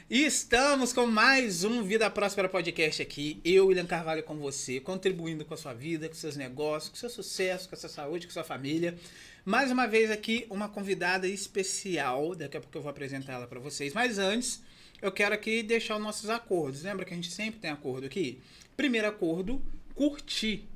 E estamos com mais um Vida Próspera Podcast aqui. Eu, William Carvalho, com você, contribuindo com a sua vida, com seus negócios, com seu sucesso, com a sua saúde, com a sua família. Mais uma vez aqui, uma convidada especial. Daqui a pouco eu vou apresentar ela para vocês. Mas antes, eu quero aqui deixar os nossos acordos. Lembra que a gente sempre tem acordo aqui? Primeiro acordo, curtir.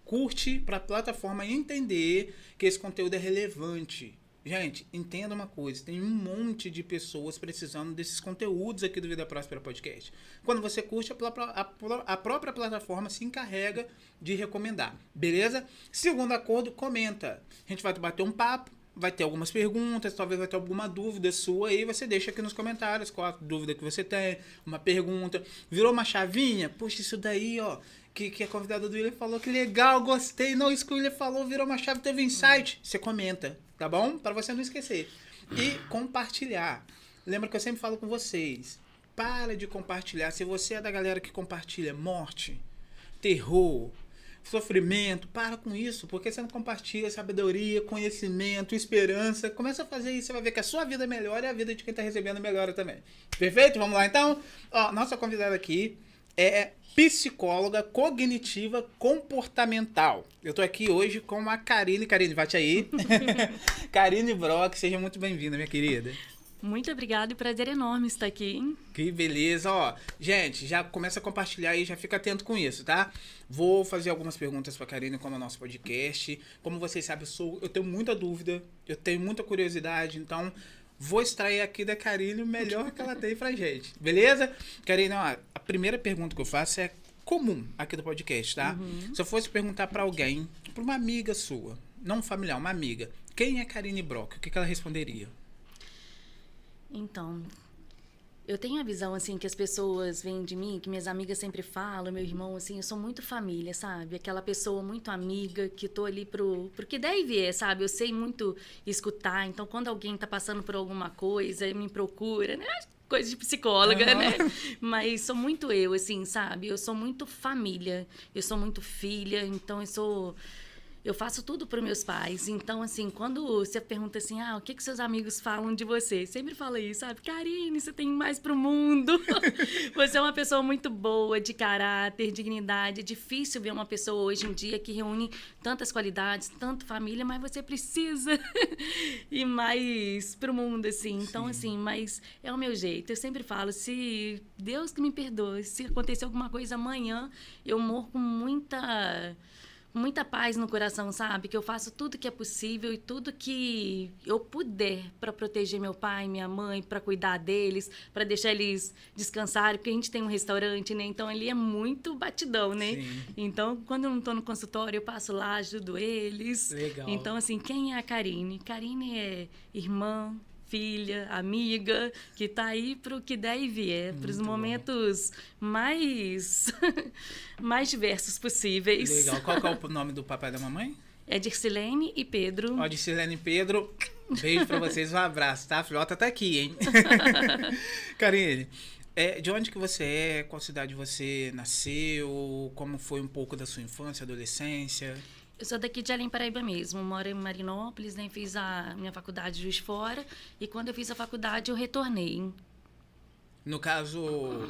Curte para a plataforma entender que esse conteúdo é relevante. Gente, entenda uma coisa, tem um monte de pessoas precisando desses conteúdos aqui do Vida Próspera Podcast. Quando você curte, a própria plataforma se encarrega de recomendar, beleza? Segundo acordo, comenta. A gente vai bater um papo, vai ter algumas perguntas, talvez vai ter alguma dúvida sua aí, você deixa aqui nos comentários qual a dúvida que você tem, uma pergunta. Virou uma chavinha? Puxa, isso daí, ó, que a convidada do William falou, que legal, gostei, não, isso que o William falou, virou uma chave, teve insight. Você comenta, tá bom? Para você não esquecer. E compartilhar. Lembra que eu sempre falo com vocês, para de compartilhar. Se você é da galera que compartilha morte, terror, sofrimento, para com isso, porque você não compartilha sabedoria, conhecimento, esperança. Começa a fazer isso, você vai ver que a sua vida melhora e a vida de quem está recebendo melhora também. Perfeito? Vamos lá então? Ó, nossa convidada aqui é psicóloga cognitiva comportamental. Eu tô aqui hoje com a Karine. Karine, bate aí. Karine Brock, seja muito bem-vinda, minha querida. Muito obrigada e prazer enorme estar aqui, hein? Que beleza, ó. Gente, já começa a compartilhar aí, já fica atento com isso, tá? Vou fazer algumas perguntas pra Karine como é o nosso podcast. Como vocês sabem, eu tenho muita dúvida, eu tenho muita curiosidade, então vou extrair aqui da Karine o melhor que ela tem pra gente, beleza? Karine, ó, a primeira pergunta que eu faço é comum aqui do podcast, tá? Se eu fosse perguntar pra alguém, pra uma amiga sua, não um familiar, uma amiga, quem é Karine Brock? O que ela responderia? Então, eu tenho a visão, assim, que as pessoas veem de mim, que minhas amigas sempre falam, meu irmão, assim, eu sou muito família, sabe? Aquela pessoa muito amiga, que tô ali pro que der e vier, sabe? Eu sei muito escutar, então quando alguém tá passando por alguma coisa, me procura, né? Coisa de psicóloga, né? Mas sou muito eu, assim, sabe? Eu sou muito família, eu sou muito filha, então eu faço tudo para meus pais. Então, assim, quando você pergunta assim, o que seus amigos falam de você? Sempre fala isso, sabe? Karine, você tem mais pro mundo. Você é uma pessoa muito boa, de caráter, dignidade. É difícil ver uma pessoa hoje em dia que reúne tantas qualidades, tanto família, mas você precisa ir mais pro mundo, assim. Então, assim, mas é o meu jeito. Eu sempre falo, se Deus que me perdoe, se acontecer alguma coisa amanhã, eu morro com muita paz no coração, sabe? Que eu faço tudo que é possível e tudo que eu puder para proteger meu pai, minha mãe, para cuidar deles, para deixar eles descansarem, porque a gente tem um restaurante, né? Então, ali é muito batidão, né? Sim. Então, quando eu não tô no consultório, eu passo lá, ajudo eles. Legal. Então, assim, quem é a Karine? Karine é irmã, filha, amiga, que tá aí pro que der e vier, pros momentos mais mais diversos possíveis. Legal. Qual que é o nome do papai e da mamãe? É Dircilene e Pedro. Ó, Dircilene e Pedro, beijo pra vocês, um abraço, tá? A filhota tá aqui, hein? Karine, de onde que você é? Qual cidade você nasceu? Como foi um pouco da sua infância, adolescência? Eu sou daqui de Além Paraíba mesmo, moro em Marinópolis, né? Fiz a minha faculdade de Juiz de Fora e quando eu fiz a faculdade eu retornei. No caso,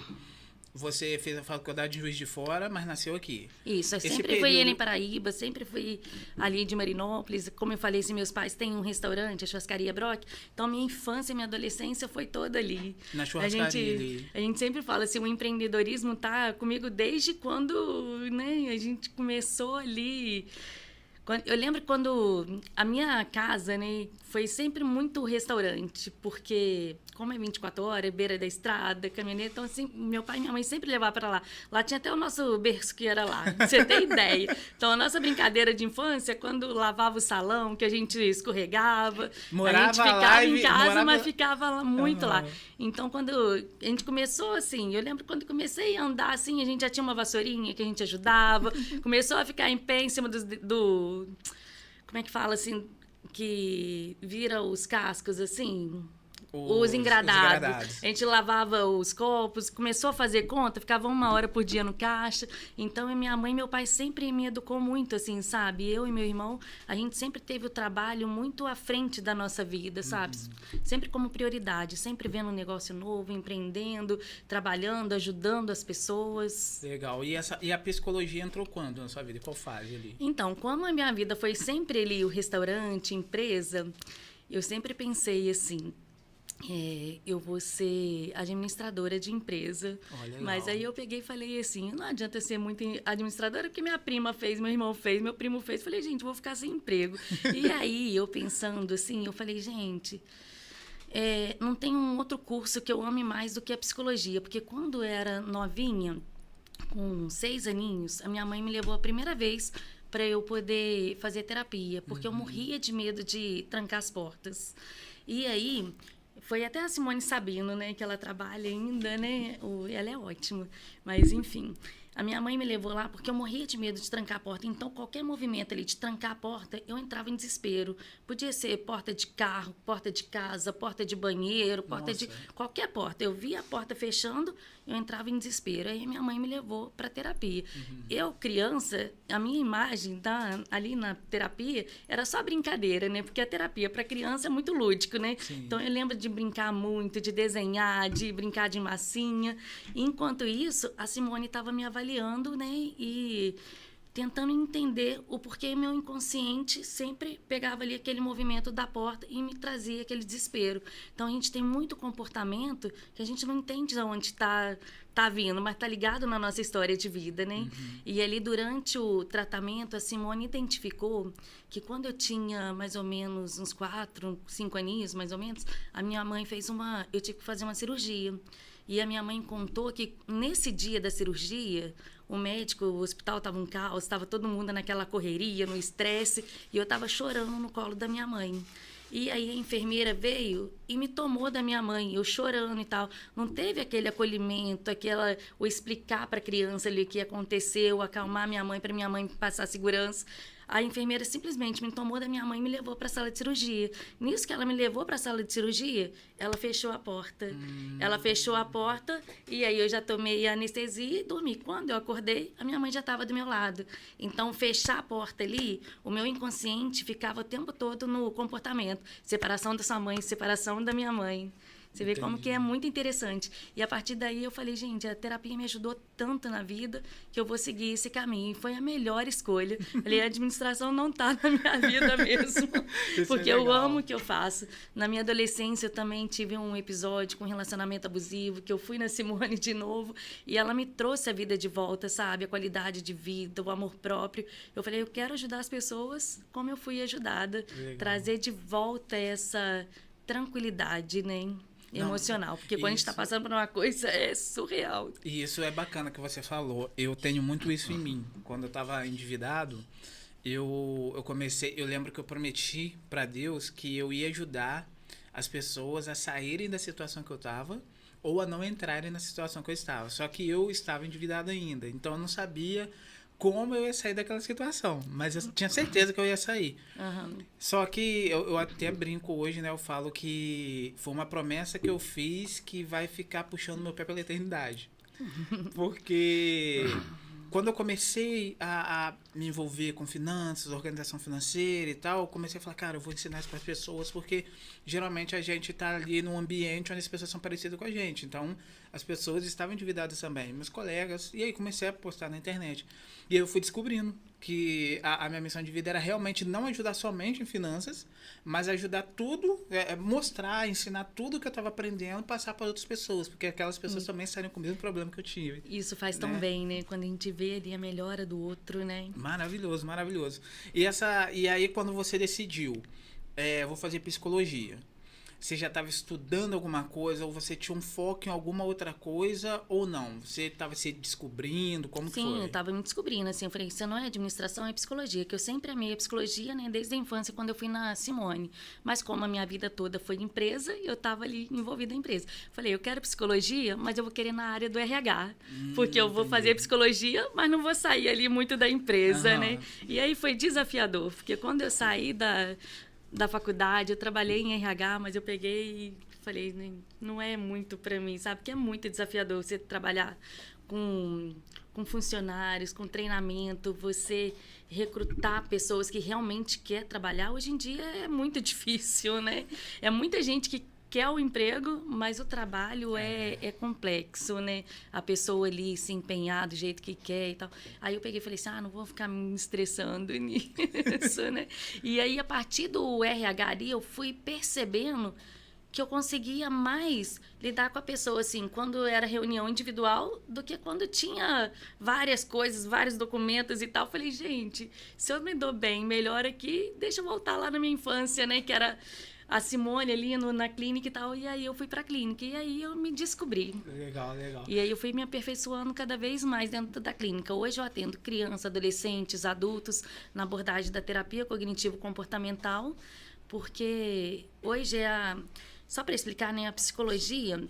você fez a faculdade de Juiz de Fora, mas nasceu aqui. Isso, eu sempre fui em Além Paraíba, sempre fui ali de Marinópolis. Como eu falei, meus pais têm um restaurante, a Churrascaria Brock, então minha infância e minha adolescência foi toda ali. Na churrascaria ali. A gente sempre fala assim, o empreendedorismo tá comigo desde quando, né, a gente começou ali. Eu lembro quando a minha casa, né, foi sempre muito restaurante, porque como é 24 horas, beira da estrada, caminhonete, então assim, meu pai e minha mãe sempre levavam para lá. Lá tinha até o nosso berço que era lá, pra você ter ideia. Então a nossa brincadeira de infância, quando lavava o salão, que a gente escorregava, Morava a gente ficava em casa, morava... mas ficava muito lá. Então quando a gente começou assim, eu lembro quando comecei a andar assim, a gente já tinha uma vassourinha que a gente ajudava, começou a ficar em pé em cima como é que fala assim, que vira os cascos assim, Os engradados. engradados. A gente lavava os copos, começou a fazer conta, ficava 1 hora por dia no caixa. Então, a minha mãe e meu pai sempre me educou muito, assim, sabe? Eu e meu irmão, a gente sempre teve o trabalho muito à frente da nossa vida, sabe? Sempre como prioridade, sempre vendo um negócio novo, empreendendo, trabalhando, ajudando as pessoas. Legal. E a psicologia entrou quando na sua vida? Qual fase ali? Então, como a minha vida foi sempre ali o restaurante, empresa, eu sempre pensei assim... eu vou ser administradora de empresa. Olha, mas aí eu peguei e falei assim, não adianta ser muito administradora, porque minha prima fez, meu irmão fez, meu primo fez. Falei, gente, vou ficar sem emprego. E aí, eu pensando assim, eu falei, gente... não tem um outro curso que eu ame mais do que a psicologia. Porque quando eu era novinha, com 6 aninhos, a minha mãe me levou a primeira vez para eu poder fazer terapia. Porque eu morria de medo de trancar as portas. E aí... Foi até a Simone Sabino, né? Que ela trabalha ainda, né? Ela é ótima. Mas, enfim... A minha mãe me levou lá porque eu morria de medo de trancar a porta. Então, qualquer movimento ali de trancar a porta, eu entrava em desespero. Podia ser porta de carro, porta de casa, porta de banheiro, porta de... Qualquer porta. Eu via a porta fechando, eu entrava em desespero. Aí, minha mãe me levou para terapia. Eu, criança, a minha imagem ali na terapia era só brincadeira, né? Porque a terapia para criança é muito lúdico, né? Sim. Então, eu lembro de brincar muito, de desenhar, de brincar de massinha. E, enquanto isso, a Simone estava me avaliando, né, e tentando entender o porquê meu inconsciente sempre pegava ali aquele movimento da porta e me trazia aquele desespero. Então, a gente tem muito comportamento que a gente não entende de onde está vindo, mas está ligado na nossa história de vida, né? E ali, durante o tratamento, a Simone identificou que quando eu tinha mais ou menos uns 4, 5 aninhos, mais ou menos, a minha mãe eu tive que fazer uma cirurgia. E a minha mãe contou que nesse dia da cirurgia, o médico, o hospital estava um caos, estava todo mundo naquela correria, no estresse, e eu estava chorando no colo da minha mãe. E aí a enfermeira veio e me tomou da minha mãe, eu chorando e tal. Não teve aquele acolhimento, o explicar para a criança ali o que aconteceu, acalmar minha mãe, para minha mãe passar segurança. A enfermeira simplesmente me tomou da minha mãe e me levou para a sala de cirurgia. Nisso que ela me levou para a sala de cirurgia, ela fechou a porta. Ela fechou a porta e aí eu já tomei a anestesia e dormi. Quando eu acordei, a minha mãe já estava do meu lado. Então, fechar a porta ali, o meu inconsciente ficava o tempo todo no comportamento. Separação da sua mãe, separação da minha mãe. Você vê como que é muito interessante. E a partir daí eu falei, gente, a terapia me ajudou tanto na vida que eu vou seguir esse caminho. E foi a melhor escolha. Falei, a administração não está na minha vida mesmo. Porque eu amo o que eu faço. Na minha adolescência eu também tive um episódio com relacionamento abusivo, que eu fui na Simone de novo e ela me trouxe a vida de volta, sabe? A qualidade de vida, o amor próprio. Eu falei, eu quero ajudar as pessoas como eu fui ajudada. Legal. Trazer de volta essa tranquilidade, né? Emocional, porque quando a gente está passando por uma coisa, é surreal. E isso é bacana que você falou. Eu tenho muito isso em mim. Quando eu estava endividado, eu lembro que eu prometi para Deus que eu ia ajudar as pessoas a saírem da situação que eu estava ou a não entrarem na situação que eu estava. Só que eu estava endividado ainda, então eu não sabia como eu ia sair daquela situação, mas eu tinha certeza que eu ia sair. Só que eu até brinco hoje, né? Eu falo que foi uma promessa que eu fiz que vai ficar puxando meu pé pela eternidade. Porque quando eu comecei a me envolver com finanças, organização financeira e tal, eu comecei a falar, cara, eu vou ensinar isso para as pessoas, porque geralmente a gente está ali num ambiente onde as pessoas são parecidas com a gente. Então, as pessoas estavam endividadas também, meus colegas, e aí comecei a postar na internet. E aí eu fui descobrindo que a minha missão de vida era realmente não ajudar somente em finanças, mas ajudar tudo, mostrar, ensinar tudo que eu estava aprendendo, passar para outras pessoas, porque aquelas pessoas também saíram com o mesmo problema que eu tinha. Isso faz tão bem, né? Quando a gente vê ali a melhora do outro, né? Maravilhoso, maravilhoso. E aí quando você decidiu, vou fazer psicologia, você já estava estudando alguma coisa, ou você tinha um foco em alguma outra coisa, ou não? Você estava se descobrindo? Como que foi? Sim, eu estava me descobrindo, assim, eu falei, isso não é administração, é psicologia, que eu sempre amei a psicologia, né, desde a infância, quando eu fui na Simone. Mas como a minha vida toda foi empresa, eu estava ali envolvida em empresa. Falei, eu quero psicologia, mas eu vou querer na área do RH, porque eu vou fazer psicologia, mas não vou sair ali muito da empresa, né? E aí foi desafiador, porque quando eu saí da faculdade, eu trabalhei em RH, mas eu peguei e falei, não é muito para mim, sabe? Porque é muito desafiador você trabalhar com funcionários, com treinamento, você recrutar pessoas que realmente quer trabalhar. Hoje em dia é muito difícil, né? É muita gente que quer o emprego, mas o trabalho é complexo, né? A pessoa ali se empenhar do jeito que quer e tal. Aí eu peguei e falei assim, não vou ficar me estressando nisso, né? E aí, a partir do RH ali, eu fui percebendo que eu conseguia mais lidar com a pessoa, assim, quando era reunião individual, do que quando tinha várias coisas, vários documentos e tal. Eu falei, gente, se eu me dou bem, melhor aqui, deixa eu voltar lá na minha infância, né? Que era a Simone ali na clínica e tal. E aí eu fui para a clínica. E aí eu me descobri. Legal, legal. E aí eu fui me aperfeiçoando cada vez mais dentro da clínica. Hoje eu atendo crianças, adolescentes, adultos na abordagem da terapia cognitivo-comportamental, porque hoje só para explicar, né, a psicologia,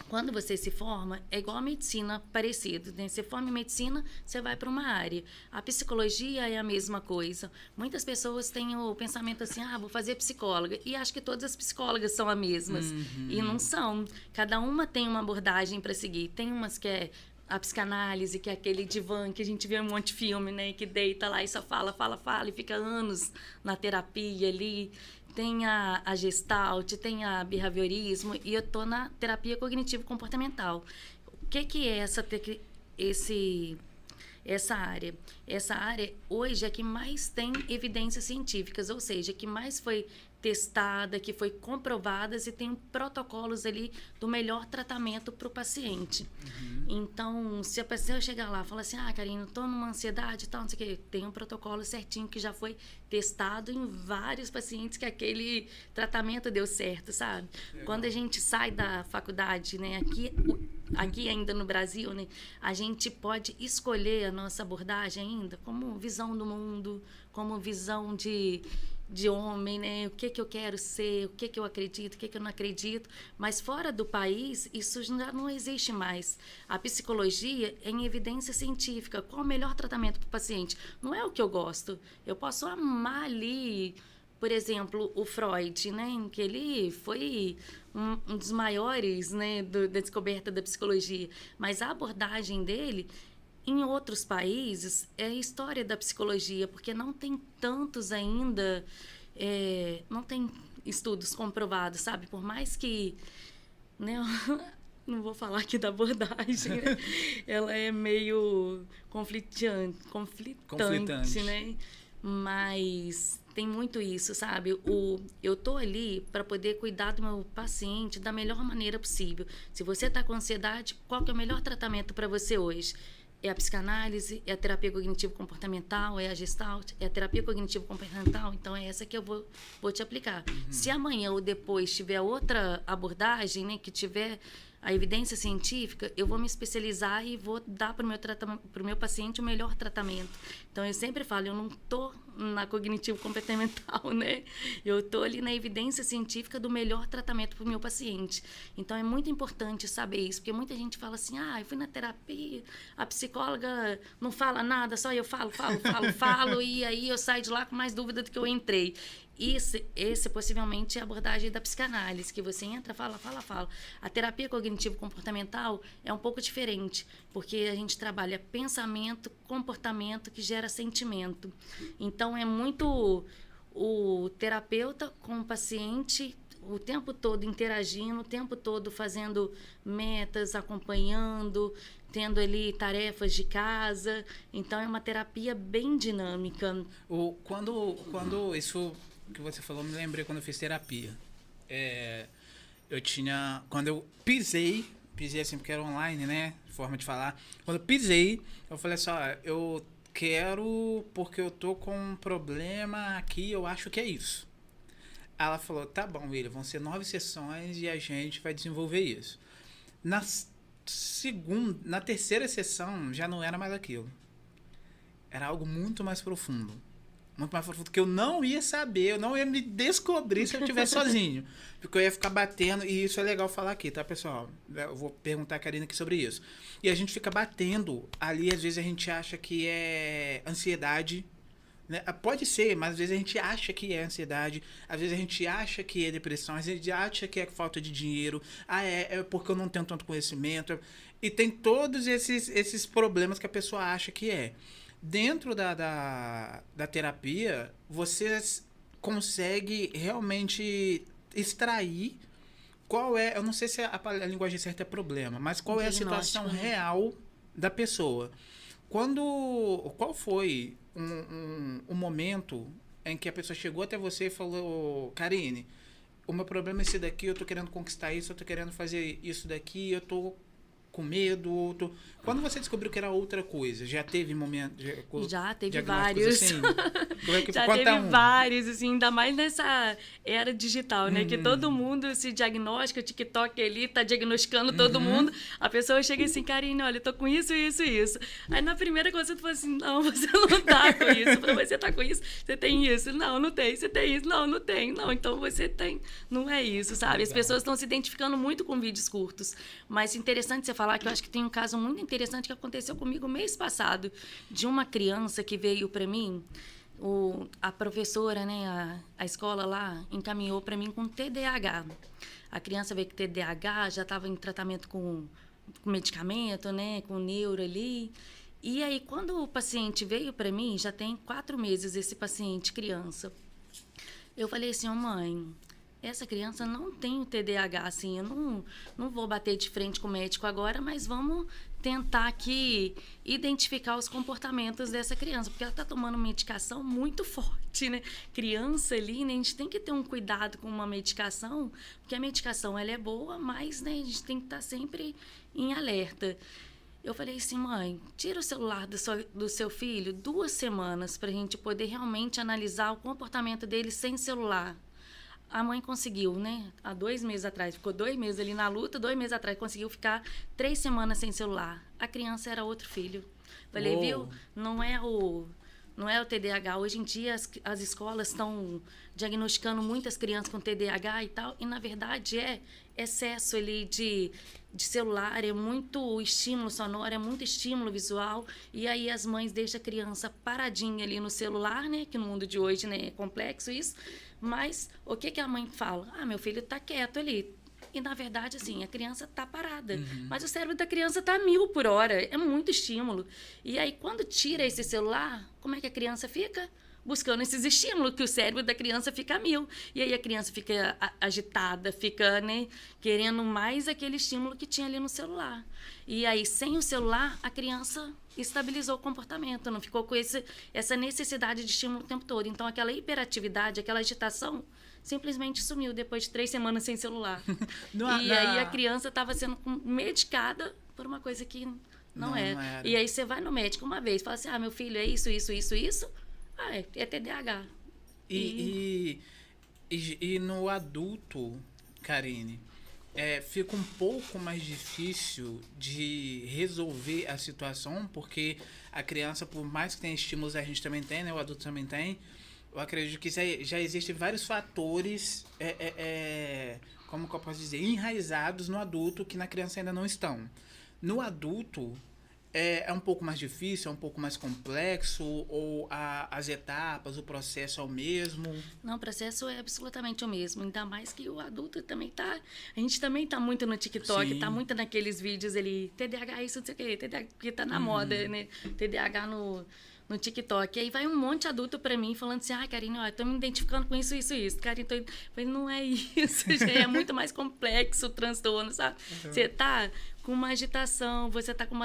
quando você se forma, é igual a medicina, parecido, né? Você forma em medicina, você vai para uma área. A psicologia é a mesma coisa. Muitas pessoas têm o pensamento assim, vou fazer psicóloga. E acho que todas as psicólogas são as mesmas. E não são. Cada uma tem uma abordagem para seguir. Tem umas que é a psicanálise, que é aquele divã que a gente vê um monte de filme, né? Que deita lá e só fala e fica anos na terapia ali. Tem a Gestalt, tem a behaviorismo, e eu estou na terapia cognitivo-comportamental. O que é essa área? Essa área, hoje, é que mais tem evidências científicas, ou seja, que mais foi testada, que foi comprovadas e tem protocolos ali do melhor tratamento para o paciente. Então, se a pessoa chegar lá e falar assim, Karina, estou numa ansiedade e tal, não sei o quê, tem um protocolo certinho que já foi testado em vários pacientes que aquele tratamento deu certo, sabe? Legal. Quando a gente sai da faculdade, né, aqui ainda no Brasil, né, a gente pode escolher a nossa abordagem ainda como visão do mundo, como visão de homem, né? O que eu quero ser, o que eu acredito, o que eu não acredito. Mas fora do país, isso já não existe mais. A psicologia é em evidência científica. Qual o melhor tratamento para o paciente? Não é o que eu gosto. Eu posso amar ali, por exemplo, o Freud, né? Que ele foi um dos maiores, né, da descoberta da psicologia. Mas a abordagem dele, em outros países, é a história da psicologia, porque não tem tantos ainda, não tem estudos comprovados, sabe? Por mais que, né, não vou falar aqui da abordagem, né? Ela é meio conflitante, né? Mas tem muito isso, sabe? Eu tô ali para poder cuidar do meu paciente da melhor maneira possível. Se você está com ansiedade, qual que é o melhor tratamento para você hoje? É a psicanálise, é a terapia cognitivo-comportamental, é a Gestalt, é a terapia cognitivo-comportamental. Então, é essa que eu vou te aplicar. Se amanhã ou depois tiver outra abordagem, né, que tiver a evidência científica, eu vou me especializar e vou dar para o meu paciente o melhor tratamento. Então, eu sempre falo, eu não estou na cognitivo-comportamental, né? Eu estou ali na evidência científica do melhor tratamento para o meu paciente. Então, é muito importante saber isso, porque muita gente fala assim, eu fui na terapia, a psicóloga não fala nada, só eu falo, e aí eu saio de lá com mais dúvida do que eu entrei. Esse possivelmente é a abordagem da psicanálise, que você entra, fala. A terapia cognitivo-comportamental é um pouco diferente, porque a gente trabalha pensamento, comportamento que gera sentimento. Então, é muito o terapeuta com o paciente o tempo todo interagindo, o tempo todo fazendo metas, acompanhando, tendo ali tarefas de casa. Então, é uma terapia bem dinâmica. Quando isso que você falou, me lembrei quando eu fiz terapia. Quando eu pisei assim, porque era online, né? Forma de falar. Quando eu pisei, eu falei assim, eu quero, porque eu tô com um problema aqui, eu acho que é isso. Ela falou, tá bom, William, vão ser 9 sessões e a gente vai desenvolver isso. Na terceira sessão, já não era mais aquilo. Era algo muito mais profundo. Muito mais profundo, que eu não ia saber, eu não ia me descobrir se eu estivesse sozinho. Porque eu ia ficar batendo, e isso é legal falar aqui, tá, pessoal? Eu vou perguntar a Karina aqui sobre isso. E a gente fica batendo ali, às vezes a gente acha que é ansiedade, né? Pode ser, mas às vezes a gente acha que é ansiedade, às vezes a gente acha que é depressão, às vezes a gente acha que é falta de dinheiro, é porque eu não tenho tanto conhecimento. E tem todos esses problemas que a pessoa acha que é. Dentro da terapia, você consegue realmente extrair qual é, eu não sei se a linguagem certa é problema, mas qual é a situação real da pessoa. Qual foi um momento em que a pessoa chegou até você e falou, Karine, o meu problema é esse daqui, eu tô querendo conquistar isso, eu tô querendo fazer isso daqui, eu tô com medo. Quando você descobriu que era outra coisa, já teve momento... Já teve vários. Assim? Já teve vários, assim, ainda mais nessa era digital, né? Que todo mundo se diagnostica, o TikTok ali tá diagnosticando todo mundo. A pessoa chega assim, Karine, olha, eu tô com isso, isso e isso. Aí na primeira coisa tu fala assim, não, você não tá com isso. Você tá com isso, você tem isso. Não, não tem. Você tem isso. Não, não tem. Não, então você tem. Não é isso, sabe? As pessoas estão se identificando muito com vídeos curtos. Mas interessante você falar que eu acho que tem um caso muito interessante que aconteceu comigo mês passado, de uma criança que veio para mim, a professora, né, a escola lá, encaminhou para mim com TDAH. A criança veio com TDAH, já estava em tratamento com medicamento, né, com neuro ali. E aí, quando o paciente veio para mim, já tem 4 meses esse paciente, criança, eu falei assim, mãe, essa criança não tem o TDAH, assim, eu não vou bater de frente com o médico agora, mas vamos tentar aqui identificar os comportamentos dessa criança, porque ela está tomando medicação muito forte, né? Criança ali, né? A gente tem que ter um cuidado com uma medicação, porque a medicação, ela é boa, mas, né, a gente tem que estar sempre em alerta. Eu falei assim, mãe, tira o celular do seu filho 2 semanas para a gente poder realmente analisar o comportamento dele sem celular. A mãe conseguiu, né? Há 2 meses atrás, ficou 2 meses ali na luta, 2 meses atrás conseguiu ficar 3 semanas sem celular. A criança era outro filho. Falei, viu? Não é o TDAH. Hoje em dia as escolas estão diagnosticando muitas crianças com TDAH e tal, e na verdade é excesso ali de celular, é muito estímulo sonoro, é muito estímulo visual, e aí as mães deixam a criança paradinha ali no celular, né? Que no mundo de hoje, né, é complexo isso. Mas o que a mãe fala? Meu filho tá quieto ali. E, na verdade, assim, a criança tá parada. Mas o cérebro da criança tá a 1000 por hora. É muito estímulo. E aí, quando tira esse celular, como é que a criança fica? Buscando esses estímulos, que o cérebro da criança fica a 1000. E aí a criança fica agitada, fica, né, querendo mais aquele estímulo que tinha ali no celular. E aí, sem o celular, a criança estabilizou o comportamento, não ficou com essa necessidade de estímulo o tempo todo. Então, aquela hiperatividade, aquela agitação, simplesmente sumiu depois de 3 semanas sem celular. Aí a criança estava sendo medicada por uma coisa que não era. E aí você vai no médico uma vez, fala assim, meu filho é isso, isso, isso, isso. É TDAH. E no adulto, Karine, fica um pouco mais difícil de resolver a situação, porque a criança, por mais que tenha estímulos, a gente também tem, né? O adulto também tem. Eu acredito que já existem vários fatores, como que eu posso dizer, enraizados no adulto que na criança ainda não estão. No adulto, é um pouco mais difícil, é um pouco mais complexo, ou as etapas, o processo é o mesmo? Não, o processo é absolutamente o mesmo, ainda mais que o adulto também tá... A gente também tá muito no TikTok, Sim. Tá muito naqueles vídeos ali, TDAH isso, não sei o quê, TDAH, porque tá na moda, né? TDAH no TikTok. E aí vai um monte de adulto pra mim falando assim, Karine, tô me identificando com isso, isso, isso. Karine, falei, não é isso, gente, é muito mais complexo o transtorno, sabe? Você tá com uma agitação, você tá com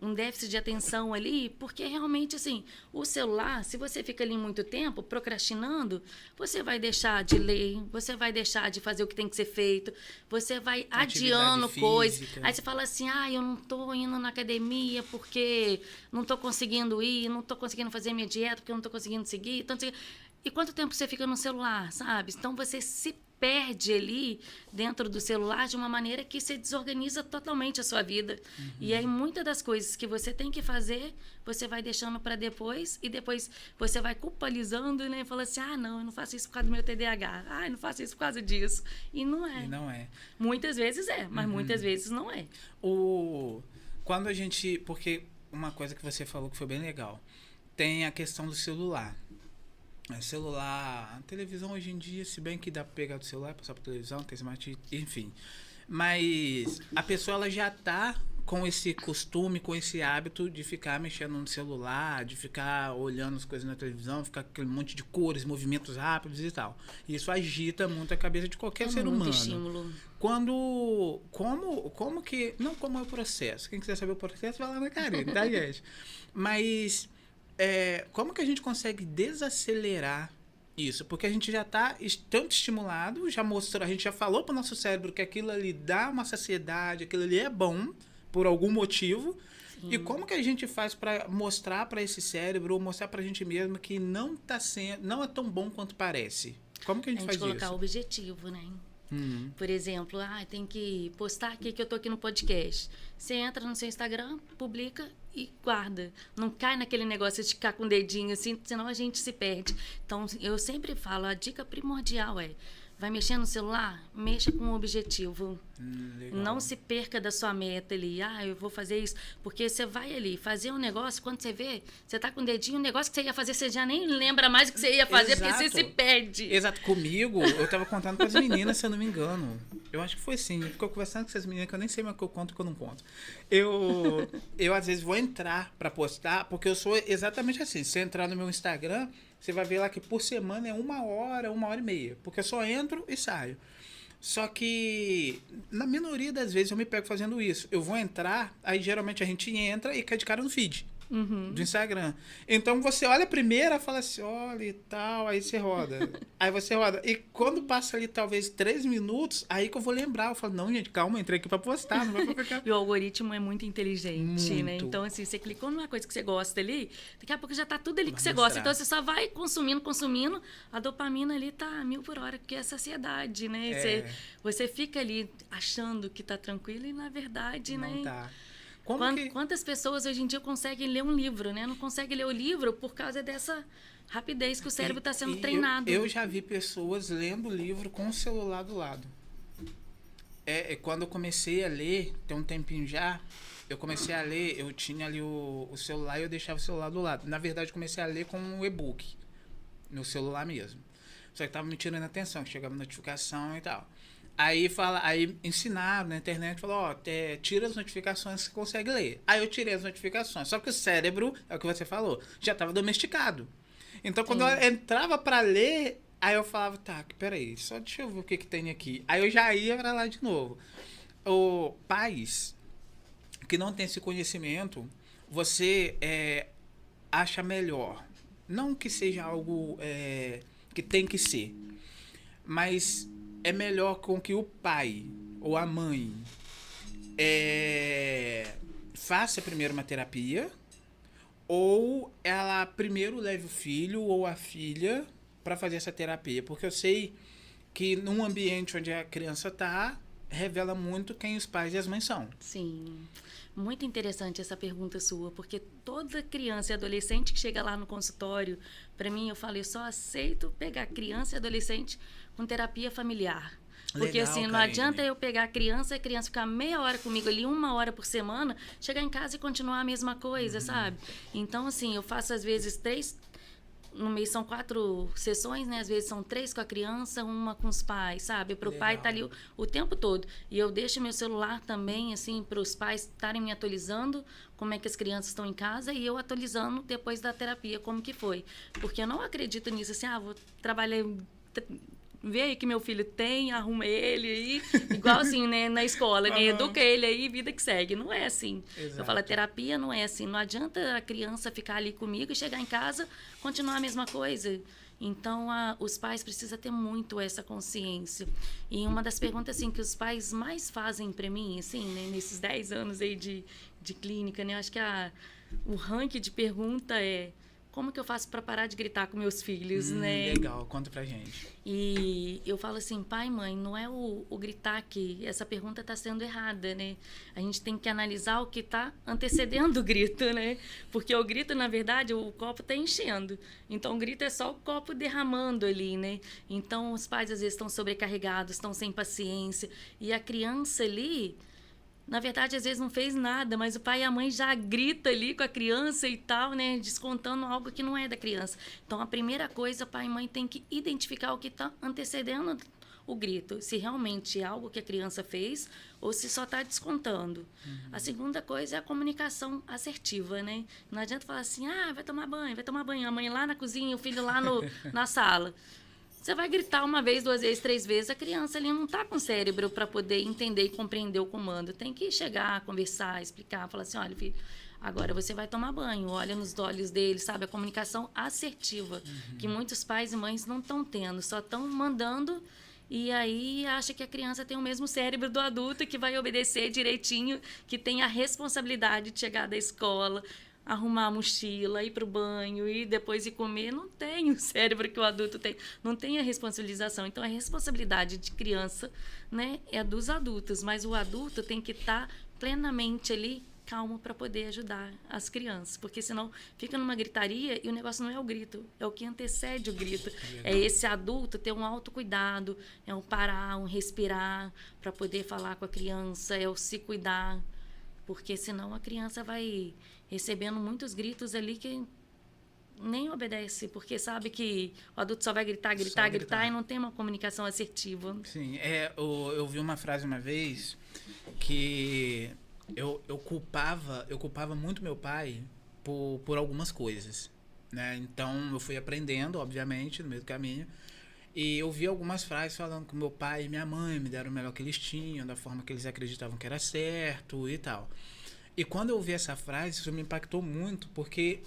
um déficit de atenção ali, porque realmente, assim, o celular, se você fica ali muito tempo procrastinando, você vai deixar de ler, você vai deixar de fazer o que tem que ser feito, você vai adiando coisas. Aí você fala assim, eu não tô indo na academia porque não tô conseguindo ir, não tô conseguindo fazer minha dieta porque eu não tô conseguindo seguir. E quanto tempo você fica no celular, sabe? Então você se perde ali dentro do celular de uma maneira que você desorganiza totalmente a sua vida. E aí muitas das coisas que você tem que fazer, você vai deixando para depois, e depois você vai culpabilizando, né? E fala assim, não, eu não faço isso por causa do meu TDAH. Eu não faço isso por causa disso. E não é. E não é. Muitas vezes mas muitas vezes não é. Quando a gente... Porque uma coisa que você falou que foi bem legal. tem a questão do celular. Celular, a televisão hoje em dia, se bem que dá pra pegar do celular, passar pra televisão, tem smart, enfim. Mas a pessoa ela já tá com esse costume, com esse hábito de ficar mexendo no celular, de ficar olhando as coisas na televisão, ficar com aquele monte de cores, movimentos rápidos e tal. Isso agita muito a cabeça de qualquer ser humano. Estímulo. Como que... Não como é o processo. Quem quiser saber o processo, vai lá na Karine, tá, gente? Mas... como que a gente consegue desacelerar isso? Porque a gente já está tanto estimulado, já mostrou, a gente já falou para o nosso cérebro que aquilo ali dá uma saciedade, aquilo ali é bom por algum motivo. Sim. E como que a gente faz para mostrar para esse cérebro ou mostrar para a gente mesmo que não é tão bom quanto parece? Como que a gente faz isso? A gente colocar objetivo, né? Por exemplo, tem que postar aqui que eu tô aqui no podcast. Você entra no seu Instagram, publica e guarda. Não cai naquele negócio de ficar com o dedinho assim, senão a gente se perde. Então, eu sempre falo, a dica primordial vai mexer no celular? Mexa com um objetivo. Não se perca da sua meta ali. Eu vou fazer isso. Porque você vai ali fazer um negócio, quando você vê, você tá com o dedinho, um negócio que você ia fazer, você já nem lembra mais o que você ia fazer, Exato. Porque você se perde. Exato. Comigo, eu tava contando com as meninas, se eu não me engano. Eu acho que foi assim. Ficou conversando com essas meninas que eu nem sei mais o que eu conto e o que eu não conto. Eu às vezes, vou entrar pra postar, porque eu sou exatamente assim. Se você entrar no meu Instagram, você vai ver lá que por semana é 1 hora e meia. Porque eu só entro e saio. Só que, na minoria das vezes, eu me pego fazendo isso. Eu vou entrar, aí geralmente a gente entra e cai de cara no feed do Instagram. Então, você olha a primeira, fala assim, olha e tal, aí você roda. Aí você roda. E quando passa ali, talvez, 3 minutos, aí que eu vou lembrar. Eu falo, não, gente, calma, entrei aqui pra postar, não vai pra ficar... E o algoritmo é muito inteligente, né? Então, assim, você clicou numa coisa que você gosta ali, daqui a pouco já tá tudo ali que você gosta. Então, você só vai consumindo, a dopamina ali tá 1000 por hora, porque é saciedade, né? Você fica ali achando que tá tranquilo e, na verdade, não né? Tá. Quantas pessoas hoje em dia conseguem ler um livro, né? Não conseguem ler o livro por causa dessa rapidez que o cérebro está sendo treinado. Eu já vi pessoas lendo o livro com o celular do lado. Quando eu comecei a ler, tem um tempinho já, eu comecei a ler, eu tinha ali o celular e eu deixava o celular do lado. Na verdade, eu comecei a ler com um e-book, no celular mesmo. Só que tava me tirando a atenção, que chegava notificação e tal. Aí ensinaram na internet, falou, tira as notificações que você consegue ler. Aí eu tirei as notificações. Só que o cérebro, é o que você falou, já estava domesticado. Então, quando eu entrava para ler, aí eu falava, tá, peraí, só deixa eu ver o que tem aqui. Aí eu já ia para lá de novo. Pais que não têm esse conhecimento, você acha melhor. Não que seja algo que tem que ser, mas... é melhor com que o pai ou a mãe faça primeiro uma terapia ou ela primeiro leve o filho ou a filha para fazer essa terapia. Porque eu sei que num ambiente onde a criança está, revela muito quem os pais e as mães são. Sim. Muito interessante essa pergunta sua, porque toda criança e adolescente que chega lá no consultório, para mim, eu falo, eu só aceito pegar criança e adolescente com terapia familiar. Porque Legal, assim, não Karine. adianta eu pegar a criança e a criança ficar meia hora comigo ali, 1 hora por semana, chegar em casa e continuar a mesma coisa, sabe? Então, assim, eu faço às vezes no mês são 4 sessões, né? Às vezes são 3 com a criança, 1 com os pais, sabe? Para o pai estar ali o tempo todo. E eu deixo meu celular também, assim, para os pais estarem me atualizando como é que as crianças estão em casa e eu atualizando depois da terapia como que foi. Porque eu não acredito nisso, assim, vou trabalhar... Vê aí que meu filho tem, arruma ele aí, igual assim, né, na escola, né, educa ele aí, vida que segue. Não é assim. Exato. Eu falo, a terapia não é assim. Não adianta a criança ficar ali comigo e chegar em casa, continuar a mesma coisa. Então, os pais precisam ter muito essa consciência. E uma das perguntas, assim, que os pais mais fazem para mim, assim, né, nesses 10 anos aí de clínica, né, eu acho que o ranking de pergunta é: como que eu faço para parar de gritar com meus filhos, né? Legal, conta pra gente. E eu falo assim, pai, mãe, não é o gritar que essa pergunta está sendo errada, né? A gente tem que analisar o que está antecedendo o grito, né? Porque o grito, na verdade, o copo está enchendo. Então, o grito é só o copo derramando ali, né? Então, os pais, às vezes, estão sobrecarregados, estão sem paciência. E a criança ali... Na verdade, às vezes não fez nada, mas o pai e a mãe já grita ali com a criança e tal, né? Descontando algo que não é da criança. Então, a primeira coisa, pai e mãe tem que identificar o que está antecedendo o grito. Se realmente é algo que a criança fez ou se só está descontando. A segunda coisa é a comunicação assertiva, né? Não adianta falar assim, vai tomar banho, vai tomar banho. A mãe lá na cozinha, o filho lá na sala. Você vai gritar uma vez, 2 vezes, 3 vezes, a criança ali não está com cérebro para poder entender e compreender o comando. Tem que chegar, conversar, explicar, falar assim, olha, filho, agora você vai tomar banho, olha nos olhos dele, sabe? A comunicação assertiva, que muitos pais e mães não estão tendo, só estão mandando e aí acha que a criança tem o mesmo cérebro do adulto que vai obedecer direitinho, que tem a responsabilidade de chegar da escola, arrumar a mochila, ir para o banho e depois ir comer. Não tem o cérebro que o adulto tem, não tem a responsabilização. Então, a responsabilidade de criança, né, é dos adultos, mas o adulto tem que estar plenamente ali, calmo, para poder ajudar as crianças, porque senão fica numa gritaria e o negócio não é o grito, é o que antecede o grito. É esse adulto ter um autocuidado, é um parar, um respirar, para poder falar com a criança, é o se cuidar, porque senão a criança vai recebendo muitos gritos ali que nem obedece, porque sabe que o adulto só vai gritar e não tem uma comunicação assertiva. Sim, eu vi uma frase uma vez que eu culpava muito meu pai por algumas coisas, né? Então eu fui aprendendo, obviamente, no meio do caminho, e eu vi algumas frases falando que meu pai e minha mãe me deram o melhor que eles tinham, da forma que eles acreditavam que era certo e tal. E quando eu ouvi essa frase, isso me impactou muito, porque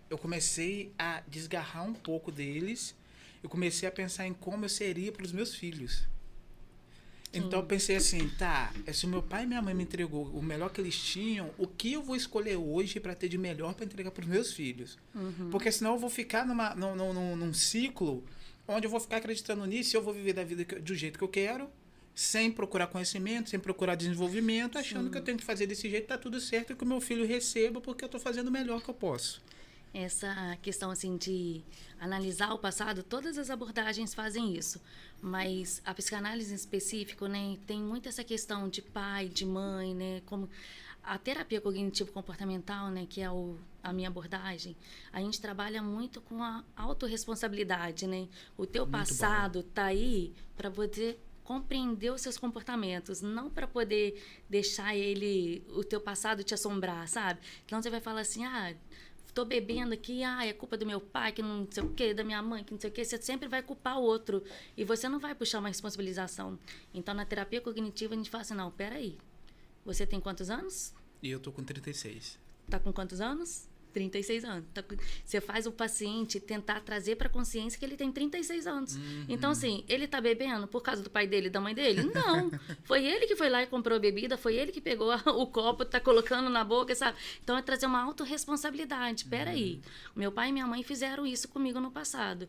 eu comecei a desgarrar um pouco deles, eu comecei a pensar em como eu seria para os meus filhos. Então eu pensei assim, se o meu pai e minha mãe me entregou o melhor que eles tinham, o que eu vou escolher hoje para ter de melhor para entregar para os meus filhos? Porque senão eu vou ficar num ciclo onde eu vou ficar acreditando nisso e eu vou viver da vida do jeito que eu quero, sem procurar conhecimento, sem procurar desenvolvimento, achando que eu tenho que fazer desse jeito, tá tudo certo, e que o meu filho receba porque eu tô fazendo o melhor que eu posso. Essa questão assim de analisar o passado, todas as abordagens fazem isso, mas a psicanálise em específico, né, tem muito essa questão de pai, de mãe, né, como a terapia cognitivo-comportamental, né, que é a minha abordagem, a gente trabalha muito com a autorresponsabilidade, né? O teu muito passado tá aí para você compreender os seus comportamentos, não para poder deixar o teu passado te assombrar, sabe? Então você vai falar assim, tô bebendo aqui, é culpa do meu pai, que não sei o quê, da minha mãe, que não sei o quê. Você sempre vai culpar o outro e você não vai puxar uma responsabilização. Então, na terapia cognitiva, a gente fala assim, não, peraí, você tem quantos anos? E eu tô com 36. Tá com quantos anos? 36 anos. Você faz o paciente tentar trazer para a consciência que ele tem 36 anos. Então, assim, ele tá bebendo por causa do pai dele e da mãe dele? Não. Foi ele que foi lá e comprou a bebida, foi ele que pegou o copo, tá colocando na boca, sabe? Então, é trazer uma autorresponsabilidade. Peraí, meu pai e minha mãe fizeram isso comigo no passado.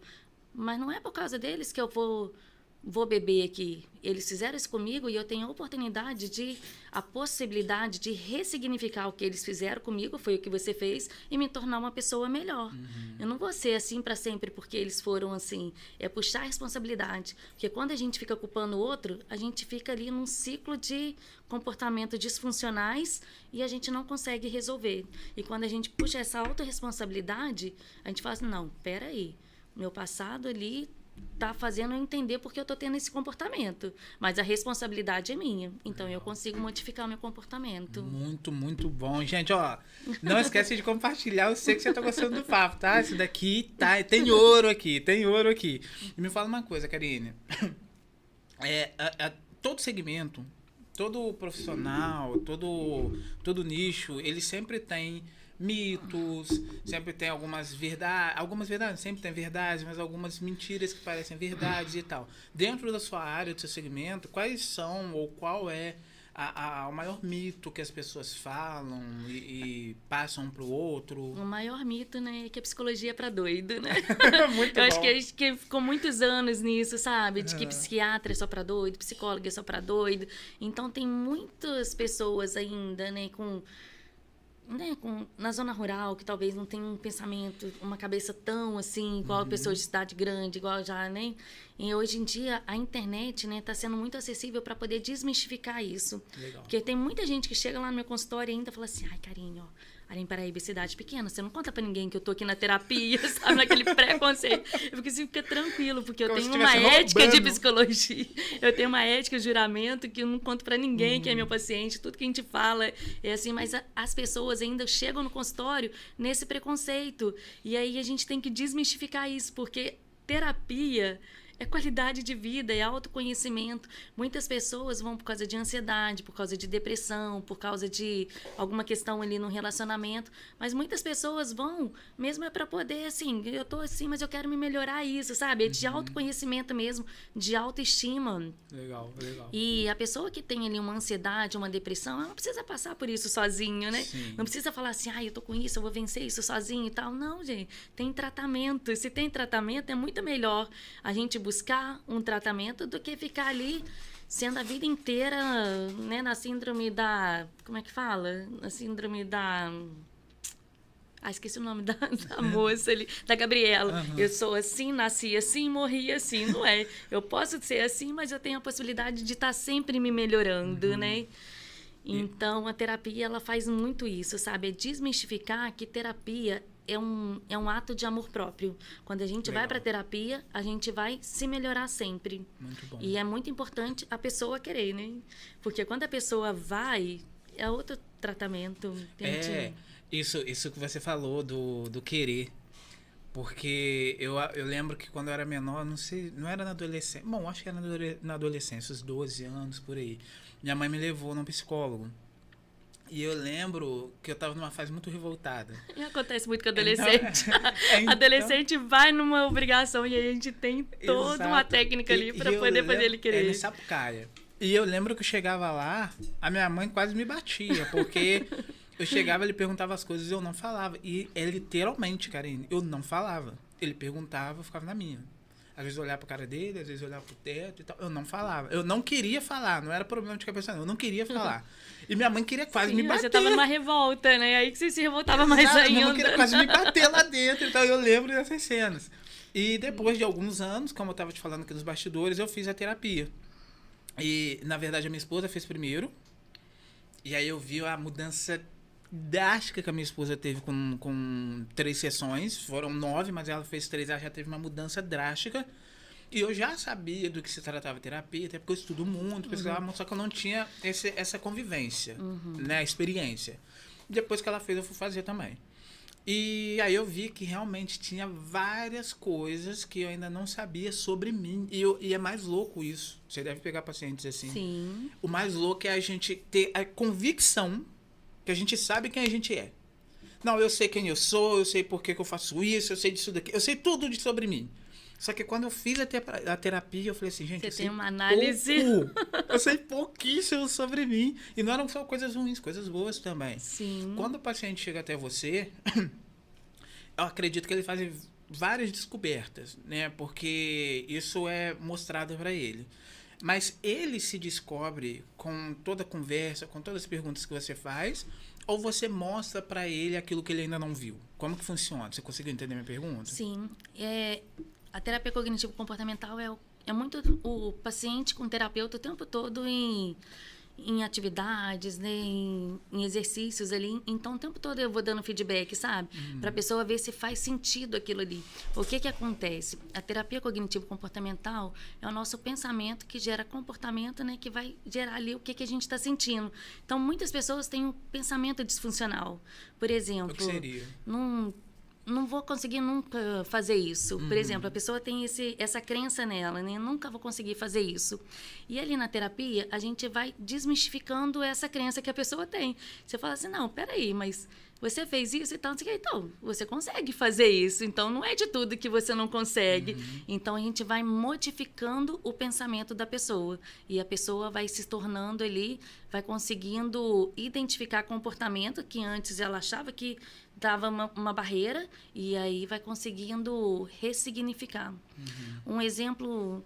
Mas não é por causa deles que eu vou beber aqui. Eles fizeram isso comigo e eu tenho a possibilidade de ressignificar o que eles fizeram comigo, foi o que você fez, e me tornar uma pessoa melhor. Eu não vou ser assim para sempre porque eles foram assim. É puxar a responsabilidade. Porque quando a gente fica culpando o outro, a gente fica ali num ciclo de comportamentos disfuncionais e a gente não consegue resolver. E quando a gente puxa essa autorresponsabilidade, a gente fala assim, não, peraí, meu passado ali tá fazendo eu entender porque eu tô tendo esse comportamento, mas a responsabilidade é minha, então eu consigo modificar o meu comportamento. Muito, muito bom. Gente, ó, não esquece de compartilhar, eu sei que você tá gostando do papo, tá? Esse daqui, tem ouro aqui. E me fala uma coisa, Karine, todo segmento, todo profissional, todo nicho, ele sempre tem mitos, sempre tem algumas verdades, sempre tem verdades, mas algumas mentiras que parecem verdades e tal. Dentro da sua área, do seu segmento, quais são ou qual é o maior mito que as pessoas falam e passam para o outro? O maior mito, né, é que a psicologia é para doido, né? Muito Eu bom. acho que a gente ficou muitos anos nisso, sabe? De que psiquiatra é só para doido, psicólogo é só para doido. Então tem muitas pessoas ainda, né, com né, na zona rural, que talvez não tenha um pensamento, uma cabeça tão assim, igual a pessoa de cidade grande, igual já, né? E hoje em dia, a internet, né, tá sendo muito acessível para poder desmistificar isso. Legal. Porque tem muita gente que chega lá no meu consultório e ainda fala assim, ai, Karine, ó, Arém Paraíba, cidade pequena, você não conta pra ninguém que eu tô aqui na terapia, sabe, naquele preconceito. Eu fico assim, fica tranquilo, porque eu Como tenho se uma estivesse ética de roubando. psicologia, eu tenho uma ética de juramento que eu não conto pra ninguém que é meu paciente, tudo que a gente fala é assim, mas as pessoas ainda chegam no consultório nesse preconceito. E aí a gente tem que desmistificar isso, porque terapia é qualidade de vida, é autoconhecimento. Muitas pessoas vão por causa de ansiedade, por causa de depressão, por causa de alguma questão ali no relacionamento. Mas muitas pessoas vão, mesmo é para poder, assim, eu tô assim, mas eu quero me melhorar isso, sabe? É de autoconhecimento mesmo, de autoestima. Legal, legal. E a pessoa que tem ali uma ansiedade, uma depressão, ela não precisa passar por isso sozinho, né? Sim. Não precisa falar assim, eu tô com isso, eu vou vencer isso sozinho e tal. Não, gente. Tem tratamento. E se tem tratamento, é muito melhor a gente buscar um tratamento do que ficar ali sendo a vida inteira, né, na síndrome da... Como é que fala? Na síndrome da... esqueci o nome da moça ali, da Gabriela. Uhum. Eu sou assim, nasci assim, morri assim. Não é. Eu posso ser assim, mas eu tenho a possibilidade de estar sempre me melhorando, né? Então, a terapia, ela faz muito isso, sabe? É desmistificar que terapia é um ato de amor próprio. Quando a gente vai para terapia, a gente vai se melhorar sempre. Muito bom. E é muito importante a pessoa querer, né? Porque quando a pessoa vai, é outro tratamento. Entende? Isso que você falou do querer. Porque eu lembro que quando eu era menor, não sei, não era na adolescência. Bom, acho que era na adolescência, uns 12 anos, por aí. Minha mãe me levou num psicólogo. E eu lembro que eu tava numa fase muito revoltada. E acontece muito com adolescente. Então, Adolescente vai numa obrigação e aí a gente tem toda exato. uma técnica ali para poder fazer ele querer. É nessa Sapucaia. E eu lembro que eu chegava lá, a minha mãe quase me batia, porque eu chegava, ele perguntava as coisas e eu não falava. E é literalmente, Karine, eu não falava. Ele perguntava, eu ficava na minha. Às vezes eu olhava pro cara dele, às vezes eu olhava pro teto e tal. Eu não falava. Eu não queria falar. Não era problema de cabeça, não. Eu não queria falar. E minha mãe queria quase me bater. Você tava numa revolta, né? Aí que você se revoltava mais ainda. Minha mãe queria quase me bater lá dentro. Então eu lembro dessas cenas. E depois de alguns anos, como eu tava te falando aqui nos bastidores, eu fiz a terapia. E, na verdade, a minha esposa fez primeiro. E aí eu vi a mudança drástica que a minha esposa teve com 3 sessões. Foram 9, mas ela fez 3, ela já teve uma mudança drástica. E eu já sabia do que se tratava terapia, até porque eu estudo muito, pesquisava, só que eu não tinha essa convivência, né, experiência. Depois que ela fez, eu fui fazer também. E aí eu vi que realmente tinha várias coisas que eu ainda não sabia sobre mim. E é mais louco isso. Você deve pegar pacientes assim. Sim. O mais louco é a gente ter a convicção que a gente sabe quem a gente é. Não, eu sei quem eu sou, eu sei por que eu faço isso, eu sei disso daqui, eu sei tudo sobre mim. Só que quando eu fiz a terapia, eu falei assim, gente, Você tem uma análise. Eu sei pouquíssimo sobre mim. E não eram só coisas ruins, coisas boas também. Sim. Quando o paciente chega até você, eu acredito que ele faz várias descobertas, né? Porque isso é mostrado para ele. Mas ele se descobre com toda a conversa, com todas as perguntas que você faz, ou você mostra para ele aquilo que ele ainda não viu? Como que funciona? Você conseguiu entender minha pergunta? Sim. A terapia cognitivo-comportamental é muito o paciente com o terapeuta o tempo todo em atividades, né, em exercícios ali. Então, o tempo todo eu vou dando feedback, sabe? Para a pessoa ver se faz sentido aquilo ali. O que acontece? A terapia cognitivo-comportamental é o nosso pensamento que gera comportamento, né, que vai gerar ali o que a gente está sentindo. Então, muitas pessoas têm um pensamento disfuncional. Por exemplo... O que seria? Não vou conseguir nunca fazer isso. Por exemplo, a pessoa tem essa crença nela, né? Nunca vou conseguir fazer isso. E ali na terapia, a gente vai desmistificando essa crença que a pessoa tem. Você fala assim, não, peraí, mas você fez isso e tal, então você consegue fazer isso. Então, não é de tudo que você não consegue. Então, a gente vai modificando o pensamento da pessoa. E a pessoa vai se tornando ali, vai conseguindo identificar comportamento que antes ela achava que dava uma barreira, e aí vai conseguindo ressignificar. Um exemplo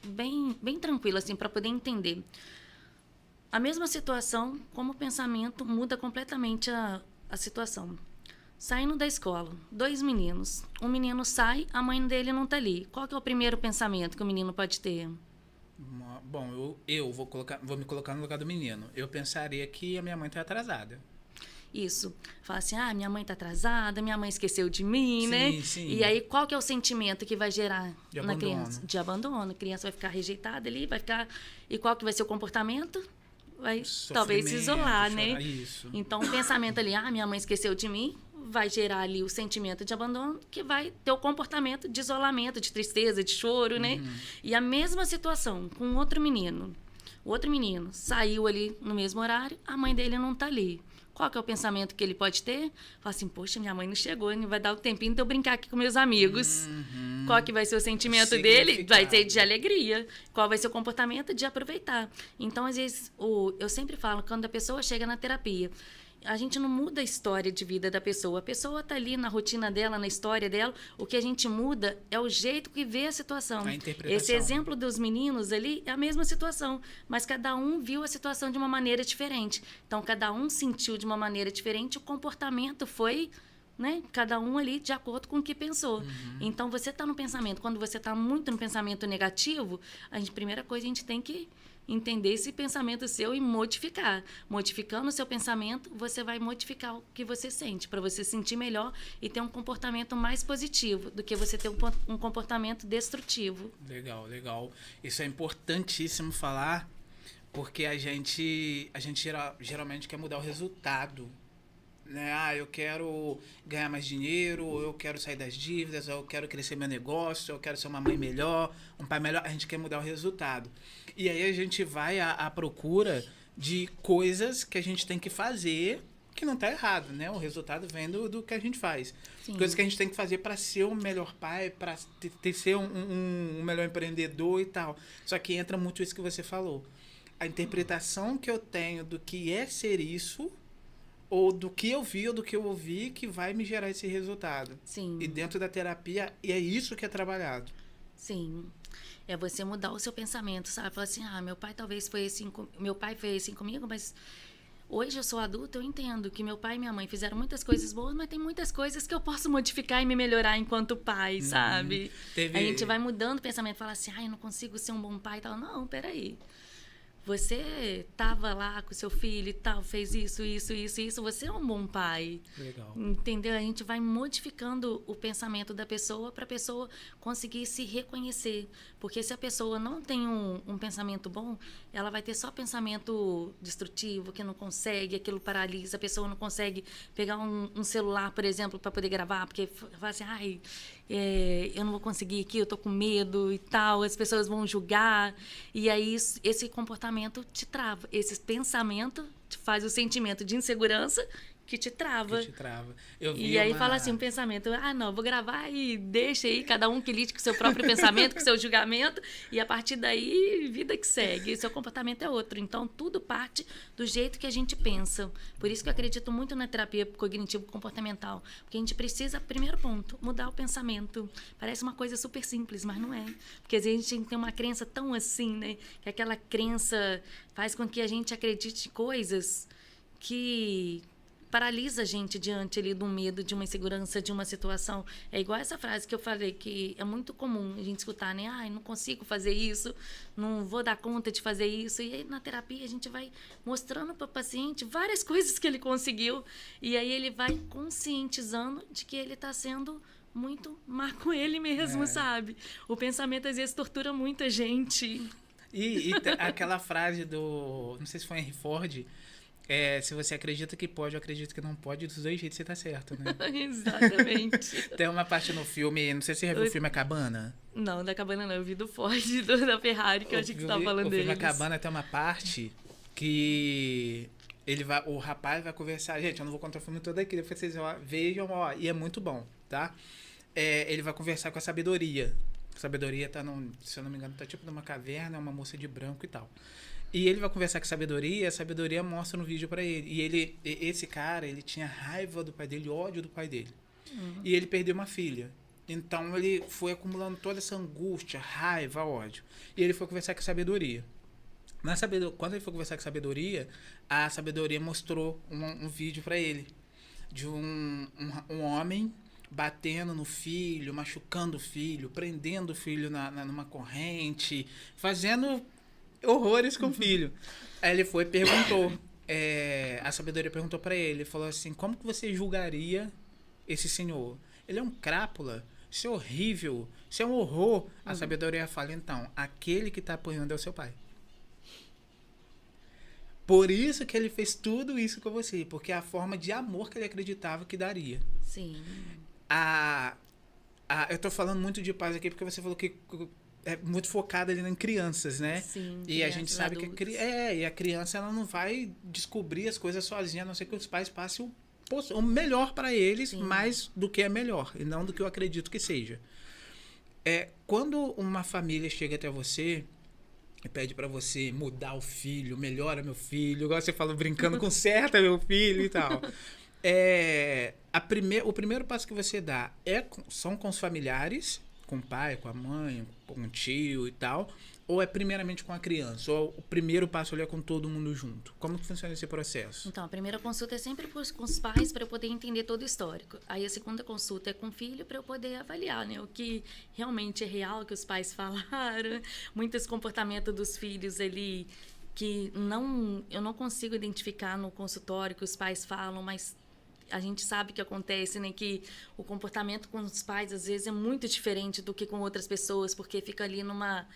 bem tranquilo, assim, para poder entender. A mesma situação, como o pensamento muda completamente a situação. Saindo da escola, 2 meninos. Um menino sai, a mãe dele não tá ali. Qual que é o primeiro pensamento que o menino pode ter? Bom, eu vou me colocar no lugar do menino. Eu pensaria que a minha mãe tá atrasada. Isso. Fala assim, minha mãe tá atrasada, minha mãe esqueceu de mim, né? Sim. E aí, qual que é o sentimento que vai gerar De na abandono. criança? De abandono. A criança vai ficar rejeitada ali, vai ficar... E qual que vai ser o comportamento? Vai talvez se isolar, Sofrimento, né? isso. Então, o pensamento ali, minha mãe esqueceu de mim, vai gerar ali o sentimento de abandono, que vai ter o comportamento de isolamento, de tristeza, de choro, né? E a mesma situação com outro menino. O outro menino saiu ali no mesmo horário, a mãe dele não tá ali. Qual que é o pensamento que ele pode ter? Fala assim, poxa, minha mãe não chegou, não vai dar o tempinho de eu brincar aqui com meus amigos. Qual que vai ser o sentimento dele? Vai ser de alegria. Qual vai ser o comportamento? De aproveitar. Então, às vezes, eu sempre falo, quando a pessoa chega na terapia, a gente não muda a história de vida da pessoa. A pessoa está ali na rotina dela, na história dela. O que a gente muda é o jeito que vê a situação. A interpretação. Esse exemplo dos meninos ali é a mesma situação, mas cada um viu a situação de uma maneira diferente. Então, cada um sentiu de uma maneira diferente, o comportamento foi, né? Cada um ali de acordo com o que pensou. Então, você está no pensamento. Quando você está muito no pensamento negativo, primeira coisa, a gente tem que entender esse pensamento seu e modificar. Modificando o seu pensamento, você vai modificar o que você sente, para você sentir melhor e ter um comportamento mais positivo do que você ter um comportamento destrutivo. Legal. Isso é importantíssimo falar, porque a gente geralmente quer mudar o resultado. Né? Eu quero ganhar mais dinheiro, ou eu quero sair das dívidas, ou eu quero crescer meu negócio, ou eu quero ser uma mãe melhor, um pai melhor. A gente quer mudar o resultado. E aí a gente vai à procura de coisas que a gente tem que fazer que não está errado, né? O resultado vem do que a gente faz. Sim. Coisas que a gente tem que fazer para ser um melhor pai, para ser um melhor empreendedor e tal. Só que entra muito isso que você falou. A interpretação que eu tenho do que é ser isso, ou do que eu vi, ou do que eu ouvi, que vai me gerar esse resultado. Sim. E dentro da terapia, é isso que é trabalhado. Sim. É você mudar o seu pensamento, sabe? Falar assim, meu pai talvez foi assim, meu pai foi assim comigo, mas hoje eu sou adulta, eu entendo que meu pai e minha mãe fizeram muitas coisas boas, mas tem muitas coisas que eu posso modificar e me melhorar enquanto pai, sabe? A gente vai mudando o pensamento, fala assim, eu não consigo ser um bom pai e tal. Não, peraí. Você estava lá com seu filho e tal, fez isso, você é um bom pai. Legal. Entendeu? A gente vai modificando o pensamento da pessoa para a pessoa conseguir se reconhecer. Porque se a pessoa não tem um pensamento bom, ela vai ter só pensamento destrutivo, que não consegue, aquilo paralisa, a pessoa não consegue pegar um celular, por exemplo, para poder gravar, porque fala assim, eu não vou conseguir aqui, eu tô com medo e tal, as pessoas vão julgar. E aí esse comportamento te trava. Esse pensamento te faz o sentimento de insegurança que te trava. E aí fala assim, um pensamento, não, vou gravar e deixa aí, cada um que lide com o seu próprio pensamento, com o seu julgamento, e a partir daí, vida que segue. Seu comportamento é outro. Então, tudo parte do jeito que a gente pensa. Por isso que eu acredito muito na terapia cognitivo-comportamental. Porque a gente precisa, primeiro ponto, mudar o pensamento. Parece uma coisa super simples, mas não é. Porque às vezes a gente tem uma crença tão assim, né? Que aquela crença faz com que a gente acredite em coisas que paralisa a gente diante ali do medo, de uma insegurança, de uma situação. É igual essa frase que eu falei, que é muito comum a gente escutar, né? Não consigo fazer isso, não vou dar conta de fazer isso. E aí, na terapia, a gente vai mostrando para o paciente várias coisas que ele conseguiu. E aí, ele vai conscientizando de que ele está sendo muito má com ele mesmo, sabe? O pensamento, às vezes, tortura muita gente. E aquela frase do... Não sei se foi Henry Ford... se você acredita que pode, eu acredito que não pode, dos dois jeitos você tá certo, né? Exatamente. Tem uma parte no filme, não sei se você já viu o filme A Cabana. Não, da Cabana não, eu vi do Ford, da Ferrari, que eu achei que você tava falando deles. O filme A Cabana tem uma parte que o rapaz vai conversar, gente, eu não vou contar o filme todo aqui, depois vocês vejam, e é muito bom, tá? Ele vai conversar com a sabedoria. A sabedoria tá se eu não me engano, tá tipo numa caverna, uma moça de branco e tal. E ele vai conversar com a sabedoria mostra no vídeo pra ele. E esse cara, ele tinha raiva do pai dele, ódio do pai dele. E ele perdeu uma filha. Então ele foi acumulando toda essa angústia, raiva, ódio. E ele foi conversar com a sabedoria. Quando ele foi conversar com a sabedoria mostrou um vídeo pra ele. de um homem batendo no filho, machucando o filho, prendendo o filho numa corrente, fazendo horrores com o filho. Aí ele foi e perguntou, a sabedoria perguntou para ele, falou assim, como que você julgaria esse senhor? Ele é um crápula, isso é horrível, isso é um horror. A sabedoria fala, então, aquele que está apanhando é o seu pai. Por isso que ele fez tudo isso com você, porque é a forma de amor que ele acreditava que daria. Sim. Eu tô falando muito de pais aqui porque você falou que é muito focada ali em crianças, né? Sim. E a gente sabe adultos. e a criança ela não vai descobrir as coisas sozinha, a não ser que os pais passem o melhor para eles, Sim. mais do que é melhor, e não do que eu acredito que seja. Quando uma família chega até você e pede para você mudar o filho, melhora meu filho, igual você falou, brincando, conserta meu filho e tal. O primeiro passo que você dá são com os familiares, com o pai, com a mãe, com o tio e tal, ou é primeiramente com a criança? Ou o primeiro passo ali é com todo mundo junto? Como que funciona esse processo? Então, a primeira consulta é sempre com os pais para eu poder entender todo o histórico. Aí a segunda consulta é com o filho para eu poder avaliar, né, o que realmente é real, que os pais falaram, muitos comportamentos dos filhos ali que eu não consigo identificar no consultório que os pais falam, mas a gente sabe que acontece, né, que o comportamento com os pais às vezes é muito diferente do que com outras pessoas, porque fica ali numa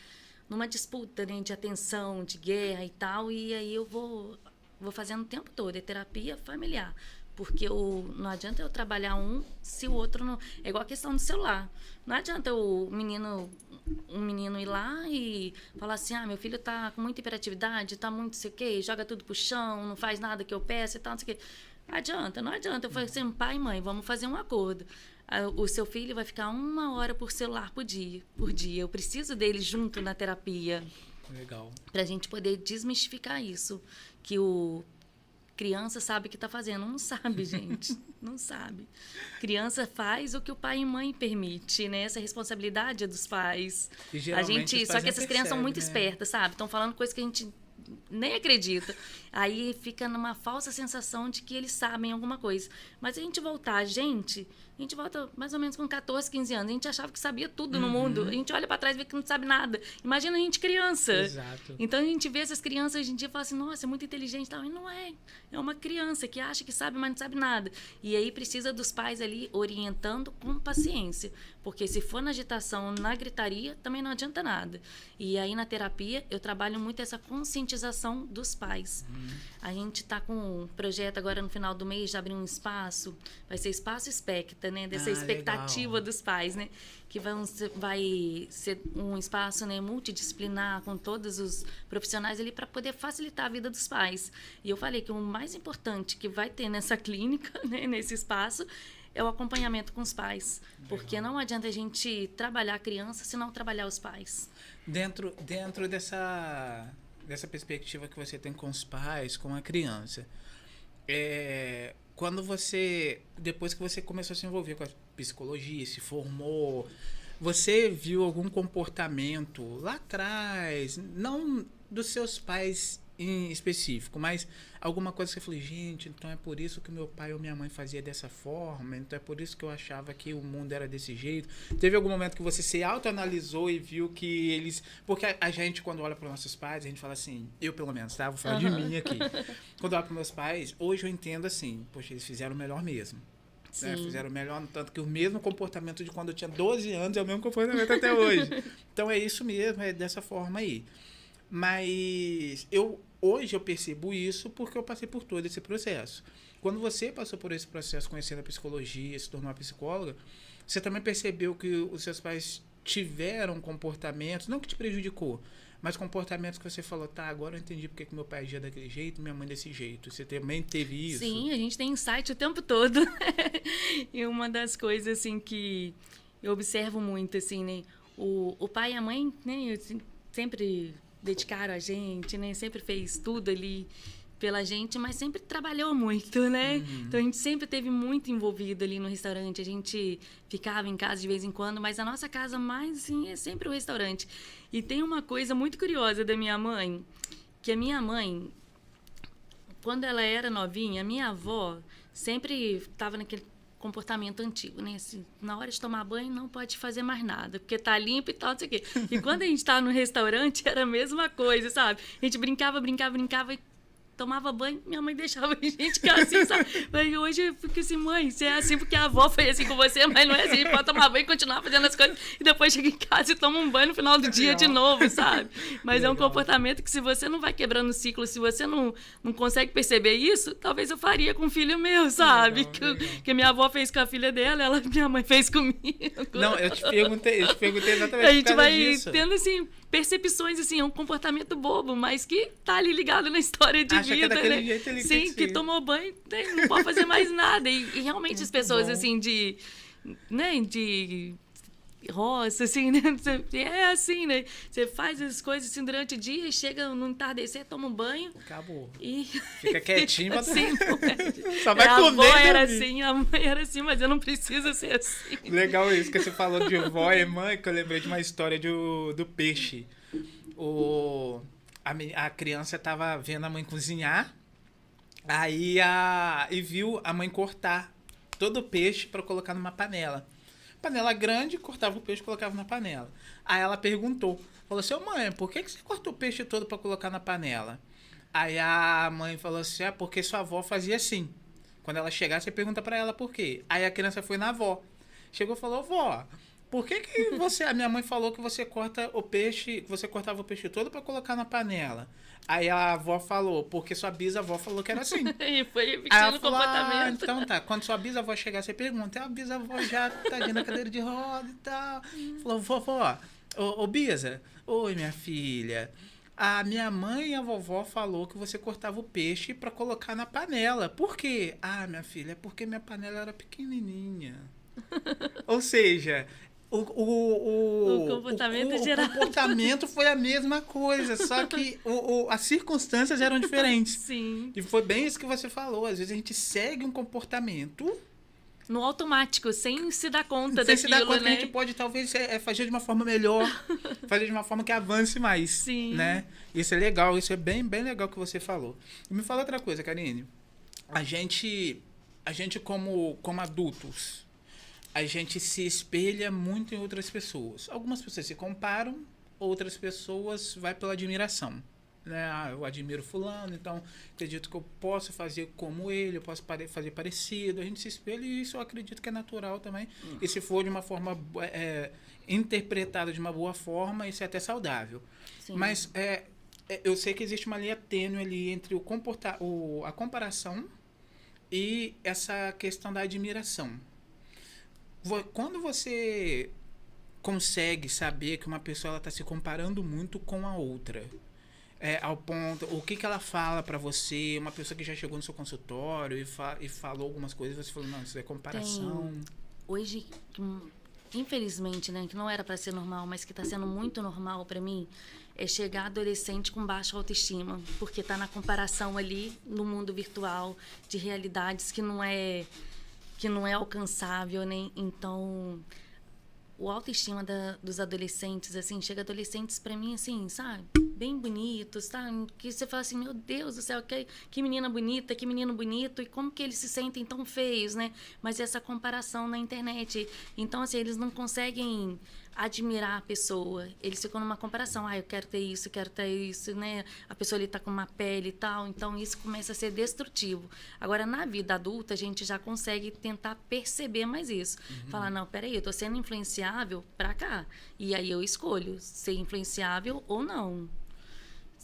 disputa, né, de atenção, de guerra e tal, e aí eu vou fazendo o tempo todo, é terapia familiar, porque não adianta eu trabalhar se o outro não... É igual a questão do celular. Não adianta um menino ir lá e falar assim, meu filho tá com muita hiperatividade, tá muito sei o quê, joga tudo pro chão, não faz nada que eu peço e tal, não sei o quê. Não adianta. Eu falei assim, pai e mãe, vamos fazer um acordo. O seu filho vai ficar 1 hora por celular por dia. Eu preciso dele junto na terapia. Legal. Pra gente poder desmistificar isso. Que criança sabe o que tá fazendo. Não sabe, gente. Não sabe. Criança faz o que o pai e mãe permite, né? Essa responsabilidade é dos pais. E geralmente Só que essas crianças são muito né? espertas, sabe? Estão falando coisas que a gente nem acredita. Aí fica numa falsa sensação de que eles sabem alguma coisa. Mas a gente volta mais ou menos com 14, 15 anos. A gente achava que sabia tudo no mundo. A gente olha para trás e vê que não sabe nada. Imagina a gente criança. Exato. Então a gente vê essas crianças hoje em dia e fala assim, nossa, é muito inteligente. Tal. E não é. É uma criança que acha que sabe, mas não sabe nada. E aí precisa dos pais ali orientando com paciência. Porque se for na agitação, na gritaria, também não adianta nada. E aí na terapia eu trabalho muito essa conscientização dos pais. A gente está com um projeto agora no final do mês de abrir um espaço, vai ser Espaço Expecta, né? Dessa expectativa legal. dos pais, né? Que vai ser um espaço, né, multidisciplinar com todos os profissionais ali para poder facilitar a vida dos pais. E eu falei que o mais importante que vai ter nessa clínica, né, nesse espaço, é o acompanhamento com os pais. Porque não adianta a gente trabalhar a criança se não trabalhar os pais. Dentro dessa perspectiva que você tem com os pais, com a criança, depois que você começou a se envolver com a psicologia, se formou, você viu algum comportamento lá atrás, não dos seus pais em específico, mas alguma coisa que você falou, gente, então é por isso que meu pai ou minha mãe fazia dessa forma, então é por isso que eu achava que o mundo era desse jeito. Teve algum momento que você se autoanalisou e viu que eles... Porque a gente, quando olha para os nossos pais, a gente fala assim, eu pelo menos, tá? Vou falar de mim aqui. Quando eu olho para meus pais, hoje eu entendo assim, poxa, eles fizeram o melhor mesmo. Né? Fizeram o melhor, no tanto que o mesmo comportamento de quando eu tinha 12 anos é o mesmo comportamento até hoje. Então é isso mesmo, é dessa forma aí. Mas hoje eu percebo isso porque eu passei por todo esse processo. Quando você passou por esse processo, conhecendo a psicologia, se tornou uma psicóloga, você também percebeu que os seus pais tiveram comportamentos, não que te prejudicou, mas comportamentos que você falou, tá, agora eu entendi porque que meu pai agia daquele jeito, minha mãe desse jeito. Você também teve isso? Sim, a gente tem insight o tempo todo. E uma das coisas, assim, que eu observo muito, assim, né? O pai e a mãe, né, sempre dedicaram a gente, né? Sempre fez tudo ali pela gente, mas sempre trabalhou muito, né? Então a gente sempre teve muito envolvido ali no restaurante. A gente ficava em casa de vez em quando, mas a nossa casa mais, assim, é sempre o restaurante. E tem uma coisa muito curiosa da minha mãe, que a minha mãe quando ela era novinha, minha avó sempre estava naquele comportamento antigo, né? Assim, na hora de tomar banho não pode fazer mais nada, porque tá limpo e tal, não sei o quê. E quando a gente estava no restaurante, era a mesma coisa, sabe? A gente brincava e tomava banho, minha mãe deixava a gente ficar assim, sabe? Mas hoje eu fico assim, mãe, você é assim porque a avó foi assim com você, mas não é assim, pode tomar banho e continuar fazendo as coisas, e depois chega em casa e toma um banho no final do dia de novo, sabe? Mas legal. É um comportamento que se você não vai quebrando o ciclo, se você não consegue perceber isso, talvez eu faria com o filho meu, sabe? Legal. Que minha avó fez com a filha dela, minha mãe fez comigo. Não, eu te perguntei exatamente. A gente vai disso. Tendo assim percepções, assim, é um comportamento bobo, mas que tá ali ligado na história de vida, que é né? Jeito ele sim, que tomou banho, né? Não pode fazer mais nada. E realmente as pessoas, bom. Assim, de roça, assim, né? É assim, né? Você faz as coisas assim durante o dia, chega no entardecer, toma um banho. Acabou. E fica quietinho, assim, só vai a comer. A avó era assim, a mãe era assim, mas eu não preciso ser assim. Legal isso que você falou de vó e mãe, que eu lembrei de uma história do peixe. A criança tava vendo a mãe cozinhar, aí e viu a mãe cortar todo o peixe para colocar numa panela. Panela grande, cortava o peixe e colocava na panela. Aí ela perguntou, falou assim, mãe, por que você cortou o peixe todo para colocar na panela? Aí a mãe falou assim, porque sua avó fazia assim. Quando ela chegar, você pergunta para ela por quê. Aí a criança foi na avó. Chegou e falou, vó, por que a minha mãe falou que você cortava o peixe todo para colocar na panela? Aí a avó falou, porque sua bisavó falou que era assim. E foi repetindo o comportamento. Então tá, quando sua bisavó chegar, você pergunta, a bisavó já tá na cadeira de roda e tal. Falou, vovó, ô Bisa, oi minha filha, a minha mãe e a vovó falou que você cortava o peixe para colocar na panela. Por quê? Ah, minha filha, é porque minha panela era pequenininha. Ou seja... O comportamento foi a mesma coisa, só que as circunstâncias eram diferentes. Sim. E foi bem isso que você falou. Às vezes a gente segue um comportamento... no automático, sem se dar conta daquilo, sem se dar conta, né? Que a gente pode, talvez, fazer de uma forma melhor, fazer de uma forma que avance mais. Sim. Né? Isso é legal, isso é bem, bem legal que você falou. E me fala outra coisa, Karine. A gente como adultos... a gente se espelha muito em outras pessoas. Algumas pessoas se comparam, outras pessoas vai pela admiração. Né? Ah, eu admiro fulano, então acredito que eu posso fazer como ele, eu posso fazer parecido. A gente se espelha e isso eu acredito que é natural também. E se for de uma forma interpretada de uma boa forma, isso é até saudável. Sim. Mas eu sei que existe uma linha tênue ali entre a comparação e essa questão da admiração. Quando você consegue saber que uma pessoa está se comparando muito com a outra, ao ponto, o que ela fala para você, uma pessoa que já chegou no seu consultório e falou algumas coisas, você falou, não, isso é comparação. Hoje, infelizmente, né, que não era para ser normal, mas que está sendo muito normal para mim, é chegar adolescente com baixa autoestima, porque está na comparação ali no mundo virtual de realidades que não é alcançável, né? Então, o autoestima dos adolescentes, assim, chega adolescentes pra mim, assim, sabe? Bem bonitos, tá? Que você fala assim, meu Deus do céu, que menina bonita, que menino bonito, e como que eles se sentem tão feios, né? Mas essa comparação na internet. Então, assim, eles não conseguem admirar a pessoa. Eles ficam numa comparação. Ah, eu quero ter isso, né? A pessoa ali tá com uma pele e tal. Então, isso começa a ser destrutivo. Agora, na vida adulta, a gente já consegue tentar perceber mais isso. Falar, não, peraí, eu tô sendo influenciável pra cá. E aí eu escolho ser influenciável ou não.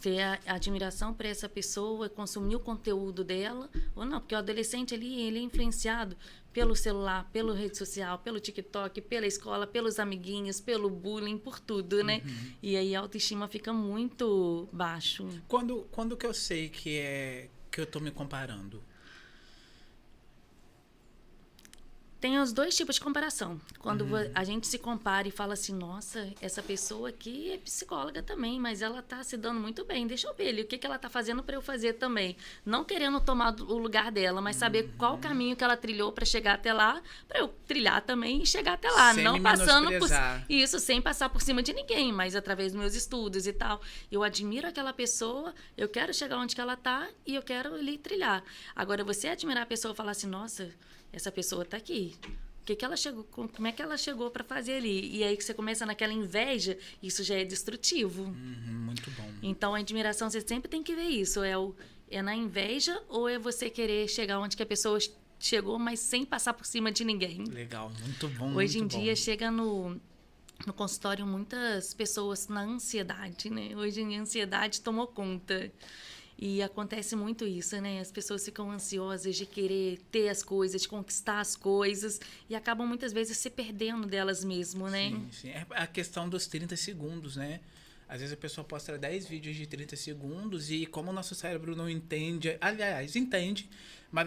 Ter a admiração por essa pessoa, consumir o conteúdo dela ou não. Porque o adolescente ali, ele é influenciado pelo celular, pela rede social, pelo TikTok, pela escola, pelos amiguinhos, pelo bullying, por tudo, né? E aí a autoestima fica muito baixo. Quando que eu sei que eu tô me comparando? Tem os dois tipos de comparação. Quando a gente se compara e fala assim, nossa, essa pessoa aqui é psicóloga também, mas ela tá se dando muito bem. Deixa eu ver ali o que ela tá fazendo para eu fazer também. Não querendo tomar o lugar dela, mas saber qual o caminho que ela trilhou para chegar até lá, para eu trilhar também e chegar até lá. Sem não me passando por menosprezar. isso, sem passar por cima de ninguém, mas através dos meus estudos e tal. Eu admiro aquela pessoa, eu quero chegar onde que ela tá e eu quero ali trilhar. Agora, você admirar a pessoa e falar assim, nossa, essa pessoa está aqui. Que ela chegou, como é que ela chegou para fazer ali? E aí que você começa naquela inveja, isso já é destrutivo. Muito bom. Então, a admiração, você sempre tem que ver isso. É na inveja ou é você querer chegar onde que a pessoa chegou, mas sem passar por cima de ninguém? Legal, muito bom. Hoje muito em dia, bom. chega no consultório muitas pessoas na ansiedade, né? Hoje a ansiedade tomou conta. E acontece muito isso, né? As pessoas ficam ansiosas de querer ter as coisas, de conquistar as coisas e acabam muitas vezes se perdendo delas mesmo, né? Sim, sim. É a questão dos 30 segundos, né? Às vezes a pessoa posta 10 vídeos de 30 segundos e como o nosso cérebro não entende, aliás, entende, mas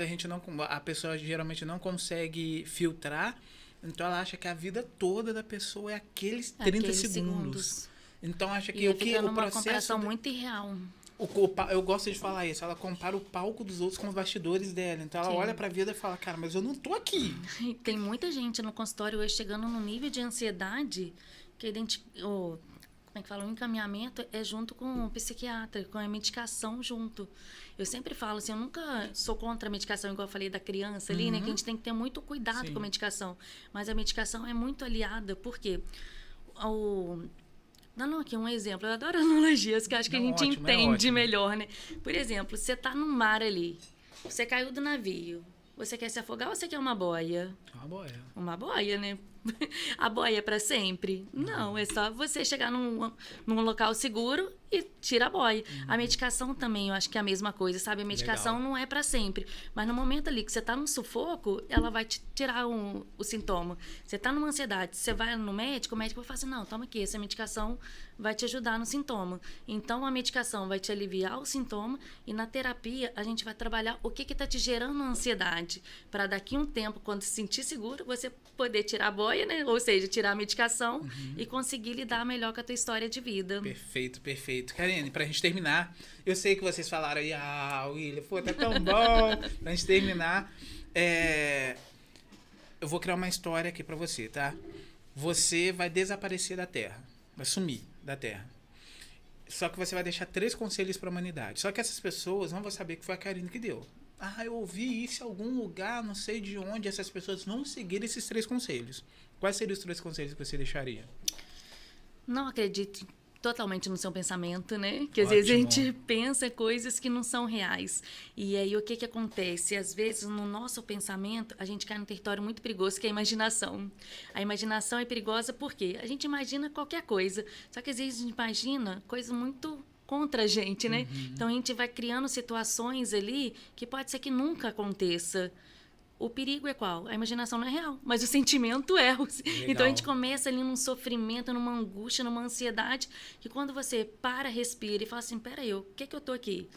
a pessoa geralmente não consegue filtrar, então ela acha que a vida toda da pessoa é aqueles 30 segundos. Então acha que e o que fica o numa processo comparação muito irreal. eu gosto de falar isso, ela compara o palco dos outros com os bastidores dela. Então ela Sim. olha pra vida e fala, cara, mas eu não tô aqui. Tem muita gente no consultório hoje chegando num nível de ansiedade que como é que fala? O encaminhamento é junto com o psiquiatra, com a medicação junto. Eu sempre falo assim, eu nunca sou contra a medicação, igual eu falei da criança ali, né? Que a gente tem que ter muito cuidado Sim. com a medicação. Mas a medicação é muito aliada, porque dando aqui um exemplo, eu adoro analogias, que eu acho que a gente Ótimo, entende ótimo. melhor, né? Por exemplo, você tá no mar ali, você caiu do navio, você quer se afogar ou você quer uma boia? Uma boia. Uma boia, né? A boia é para sempre? Não, é só você chegar num local seguro e tira a boia. A medicação também, eu acho que é a mesma coisa, sabe? A medicação Legal. não é para sempre. Mas no momento ali que você tá num sufoco, ela vai te tirar o sintoma. Você tá numa ansiedade, você vai no médico, o médico vai falar assim, não, toma aqui, essa medicação vai te ajudar no sintoma. Então, a medicação vai te aliviar o sintoma e na terapia a gente vai trabalhar o que tá te gerando ansiedade. Para daqui um tempo, quando se sentir seguro, você poder tirar a boia, né? Ou seja, tirar a medicação e conseguir lidar melhor com a tua história de vida. Perfeito, perfeito. Karine, pra gente terminar, eu sei que vocês falaram aí, William, pô, tá tão bom. Pra gente terminar, eu vou criar uma história aqui pra você, tá? Você vai desaparecer da Terra, vai sumir da Terra. Só que você vai deixar 3 conselhos pra humanidade. Só que essas pessoas não vão saber que foi a Karine que deu. Eu ouvi isso em algum lugar, não sei de onde, essas pessoas vão seguir esses 3 conselhos. Quais seriam os 3 conselhos que você deixaria? Não acredite totalmente no seu pensamento, né? Que às Ótimo. vezes a gente pensa coisas que não são reais. E aí o que acontece? Às vezes no nosso pensamento a gente cai num território muito perigoso que é a imaginação. A imaginação é perigosa porque a gente imagina qualquer coisa, só que às vezes a gente imagina coisas muito contra a gente, né? Então a gente vai criando situações ali que pode ser que nunca aconteça. O perigo é qual? A imaginação não é real, mas o sentimento é. Então a gente começa ali num sofrimento, numa angústia, numa ansiedade, que quando você para, respira e fala assim, peraí, o que eu tô aqui?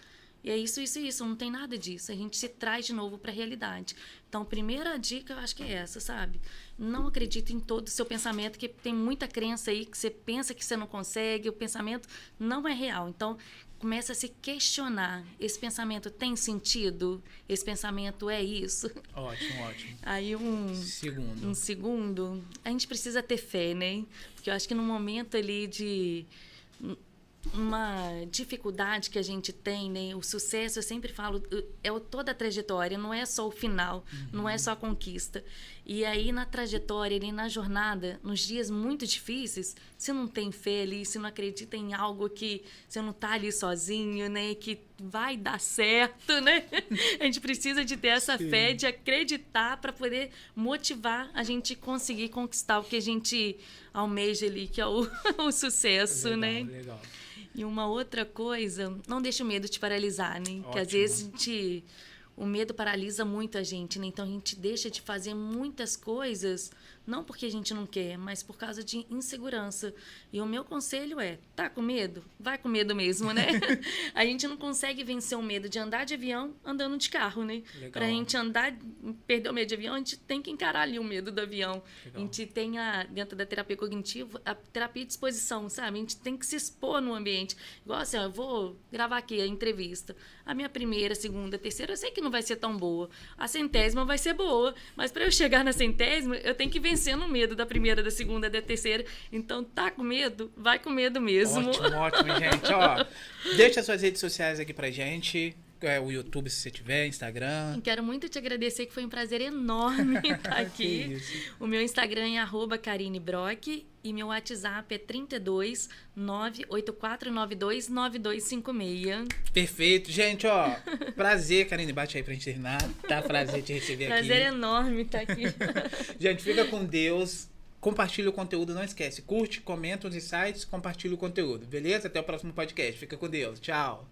E é isso, não tem nada disso. A gente se traz de novo para a realidade. Então, a primeira dica, eu acho que é essa, sabe? Não acredite em todo o seu pensamento, que tem muita crença aí, que você pensa que você não consegue, o pensamento não é real. Então, começa a se questionar. Esse pensamento tem sentido? Esse pensamento é isso? Ótimo, ótimo. Aí Segundo. um segundo, a gente precisa ter fé, né? Porque eu acho que no momento ali de uma dificuldade que a gente tem, né? O sucesso, eu sempre falo, é toda a trajetória, não é só o final, não é só a conquista. E aí, na trajetória, ali, na jornada, nos dias muito difíceis, se não tem fé ali, se não acredita em algo que você não tá ali sozinho, né? Que vai dar certo, né? A gente precisa de ter essa fé, de acreditar para poder motivar a gente conseguir conquistar o que a gente almeja ali, que é o sucesso, Legal, né? Legal. E uma outra coisa, não deixe o medo te paralisar, né? Que às Ótimo. vezes a gente o medo paralisa muito a gente, né? Então a gente deixa de fazer muitas coisas, não porque a gente não quer, mas por causa de insegurança. E o meu conselho é, tá com medo? Vai com medo mesmo, né? A gente não consegue vencer o medo de andar de avião andando de carro, né? Legal. Pra gente andar, perder o medo de avião, a gente tem que encarar ali o medo do avião. Legal. A gente tem, dentro da terapia cognitiva, a terapia de exposição, sabe? A gente tem que se expor no ambiente. Igual assim, ó, eu vou gravar aqui a entrevista. A minha primeira, segunda, terceira, eu sei que não vai ser tão boa. A 100ª vai ser boa. Mas para eu chegar na 100ª, eu tenho que vencer no medo da primeira, da segunda, da terceira. Então, tá com medo? Vai com medo mesmo. Ótimo, gente. Ó, deixa suas redes sociais aqui pra gente. O YouTube, se você tiver, Instagram. Quero muito te agradecer, que foi um prazer enorme estar aqui. O meu Instagram é @KarineBrock e meu WhatsApp é 32 98492 9256. Perfeito. Gente, ó, prazer, Karine, bate aí pra gente terminar. Tá? Prazer te receber aqui. Prazer enorme estar aqui. Gente, fica com Deus. Compartilha o conteúdo, não esquece. Curte, comenta os insights, compartilha o conteúdo. Beleza? Até o próximo podcast. Fica com Deus. Tchau.